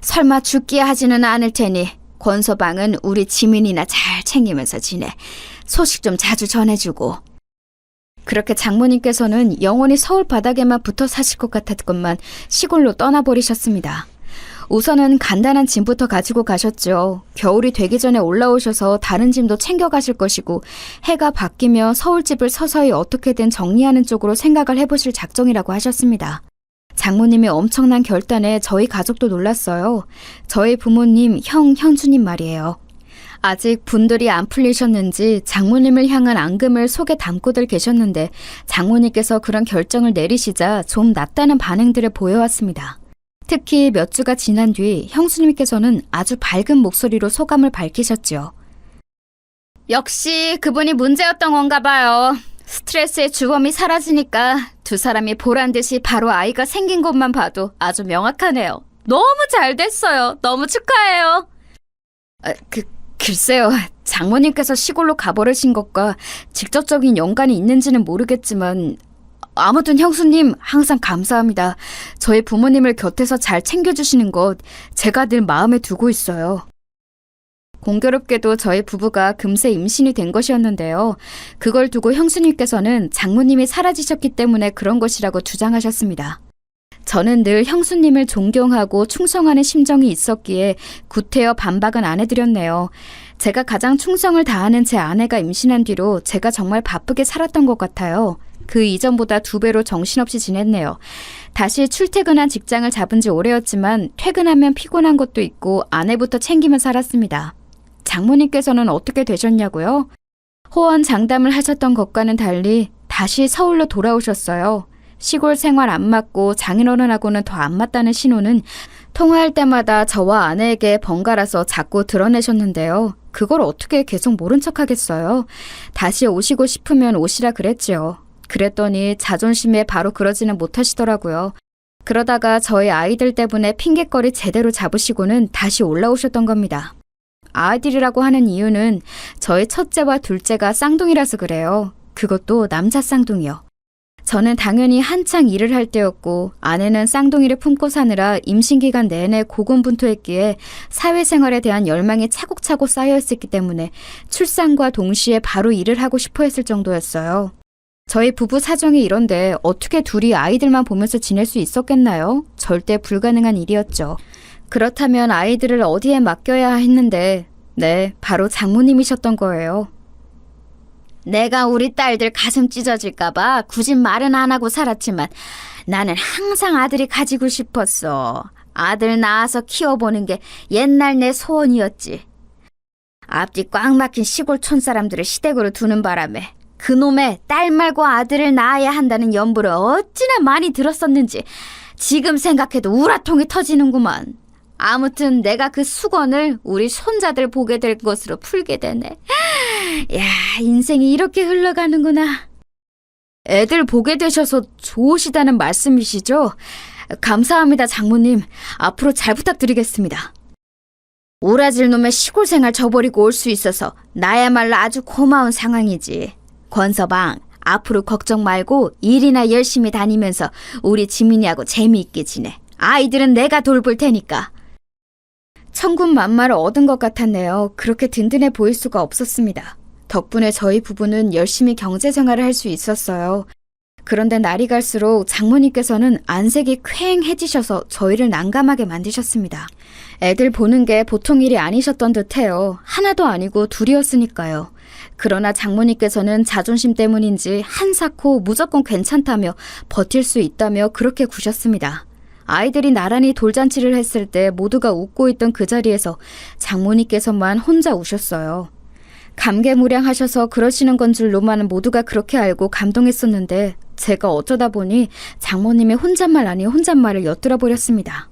설마 죽게 하지는 않을 테니 권서방은 우리 지민이나 잘 챙기면서 지내. 소식 좀 자주 전해주고. 그렇게 장모님께서는 영원히 서울 바닥에만 붙어 사실 것 같았건만 시골로 떠나버리셨습니다. 우선은 간단한 짐부터 가지고 가셨죠. 겨울이 되기 전에 올라오셔서 다른 짐도 챙겨가실 것이고 해가 바뀌며 서울집을 서서히 어떻게든 정리하는 쪽으로 생각을 해보실 작정이라고 하셨습니다. 장모님의 엄청난 결단에 저희 가족도 놀랐어요. 저희 부모님, 현주님 말이에요. 아직 분들이 안 풀리셨는지 장모님을 향한 앙금을 속에 담고들 계셨는데 장모님께서 그런 결정을 내리시자 좀 낫다는 반응들을 보여왔습니다. 특히 몇 주가 지난 뒤 형수님께서는 아주 밝은 목소리로 소감을 밝히셨죠. 역시 그분이 문제였던 건가 봐요. 스트레스의 주범이 사라지니까 두 사람이 보란듯이 바로 아이가 생긴 것만 봐도 아주 명확하네요. 너무 잘 됐어요. 너무 축하해요. 글쎄요. 장모님께서 시골로 가버리신 것과 직접적인 연관이 있는지는 모르겠지만 아무튼 형수님 항상 감사합니다. 저희 부모님을 곁에서 잘 챙겨주시는 것 제가 늘 마음에 두고 있어요. 공교롭게도 저희 부부가 금세 임신이 된 것이었는데요. 그걸 두고 형수님께서는 장모님이 사라지셨기 때문에 그런 것이라고 주장하셨습니다. 저는 늘 형수님을 존경하고 충성하는 심정이 있었기에 구태여 반박은 안 해드렸네요. 제가 가장 충성을 다하는 제 아내가 임신한 뒤로 제가 정말 바쁘게 살았던 것 같아요. 그 이전보다 2배로 정신없이 지냈네요. 다시 출퇴근한 직장을 잡은 지 오래였지만 퇴근하면 피곤한 것도 있고 아내부터 챙기며 살았습니다. 장모님께서는 어떻게 되셨냐고요? 호언 장담을 하셨던 것과는 달리 다시 서울로 돌아오셨어요. 시골 생활 안 맞고 장인어른하고는 더 안 맞다는 신호는 통화할 때마다 저와 아내에게 번갈아서 자꾸 드러내셨는데요. 그걸 어떻게 계속 모른 척 하겠어요? 다시 오시고 싶으면 오시라 그랬지요. 그랬더니 자존심에 바로 그러지는 못하시더라고요. 그러다가 저희 아이들 때문에 핑곗거리 제대로 잡으시고는 다시 올라오셨던 겁니다. 아이들이라고 하는 이유는 저희 첫째와 둘째가 쌍둥이라서 그래요. 그것도 남자 쌍둥이요. 저는 당연히 한창 일을 할 때였고 아내는 쌍둥이를 품고 사느라 임신기간 내내 고군분투했기에 사회생활에 대한 열망이 차곡차곡 쌓여있었기 때문에 출산과 동시에 바로 일을 하고 싶어 했을 정도였어요. 저희 부부 사정이 이런데 어떻게 둘이 아이들만 보면서 지낼 수 있었겠나요? 절대 불가능한 일이었죠. 그렇다면 아이들을 어디에 맡겨야 했는데 네, 바로 장모님이셨던 거예요. 내가 우리 딸들 가슴 찢어질까봐 굳이 말은 안 하고 살았지만 나는 항상 아들이 가지고 싶었어. 아들 낳아서 키워보는 게 옛날 내 소원이었지. 앞뒤 꽉 막힌 시골 촌사람들을 시댁으로 두는 바람에 그놈의 딸 말고 아들을 낳아야 한다는 염불을 어찌나 많이 들었었는지 지금 생각해도 우라통이 터지는구만. 아무튼 내가 그 수건을 우리 손자들 보게 될 것으로 풀게 되네. 야, 인생이 이렇게 흘러가는구나. 애들 보게 되셔서 좋으시다는 말씀이시죠? 감사합니다, 장모님. 앞으로 잘 부탁드리겠습니다. 오라질 놈의 시골 생활 저버리고 올 수 있어서 나야말로 아주 고마운 상황이지. 권서방, 앞으로 걱정 말고 일이나 열심히 다니면서 우리 지민이하고 재미있게 지내. 아이들은 내가 돌볼 테니까. 천군만마를 얻은 것 같았네요. 그렇게 든든해 보일 수가 없었습니다. 덕분에 저희 부부는 열심히 경제생활을 할 수 있었어요. 그런데 날이 갈수록 장모님께서는 안색이 퀭해지셔서 저희를 난감하게 만드셨습니다. 애들 보는 게 보통 일이 아니셨던 듯해요. 하나도 아니고 둘이었으니까요. 그러나 장모님께서는 자존심 때문인지 한사코 무조건 괜찮다며 버틸 수 있다며 그렇게 구셨습니다. 아이들이 나란히 돌잔치를 했을 때 모두가 웃고 있던 그 자리에서 장모님께서만 혼자 우셨어요. 감개무량하셔서 그러시는 건 줄로만 모두가 그렇게 알고 감동했었는데 제가 어쩌다 보니 장모님의 혼잣말 아닌 혼잣말을 엿들어 버렸습니다.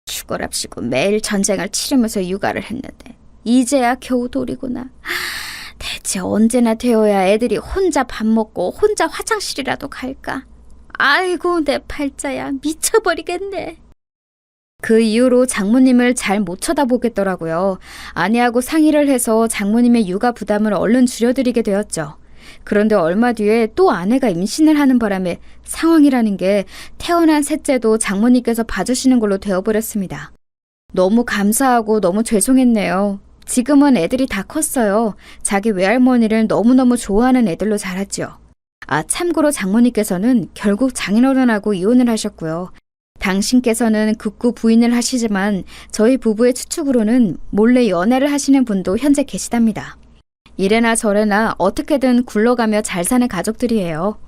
죽어랍시고 매일 전쟁을 치르면서 육아를 했는데 이제야 겨우 돌이구나. 대체 언제나 되어야 애들이 혼자 밥 먹고 혼자 화장실이라도 갈까? 아이고 내 팔자야 미쳐버리겠네. 그 이후로 장모님을 잘 못 쳐다보겠더라고요. 아내하고 상의를 해서 장모님의 육아 부담을 얼른 줄여드리게 되었죠. 그런데 얼마 뒤에 또 아내가 임신을 하는 바람에 상황이라는 게 태어난 셋째도 장모님께서 봐주시는 걸로 되어버렸습니다. 너무 감사하고 너무 죄송했네요. 지금은 애들이 다 컸어요. 자기 외할머니를 너무너무 좋아하는 애들로 자랐죠. 아, 참고로 장모님께서는 결국 장인어른하고 이혼을 하셨고요. 당신께서는 극구 부인을 하시지만 저희 부부의 추측으로는 몰래 연애를 하시는 분도 현재 계시답니다. 이래나 저래나 어떻게든 굴러가며 잘 사는 가족들이에요.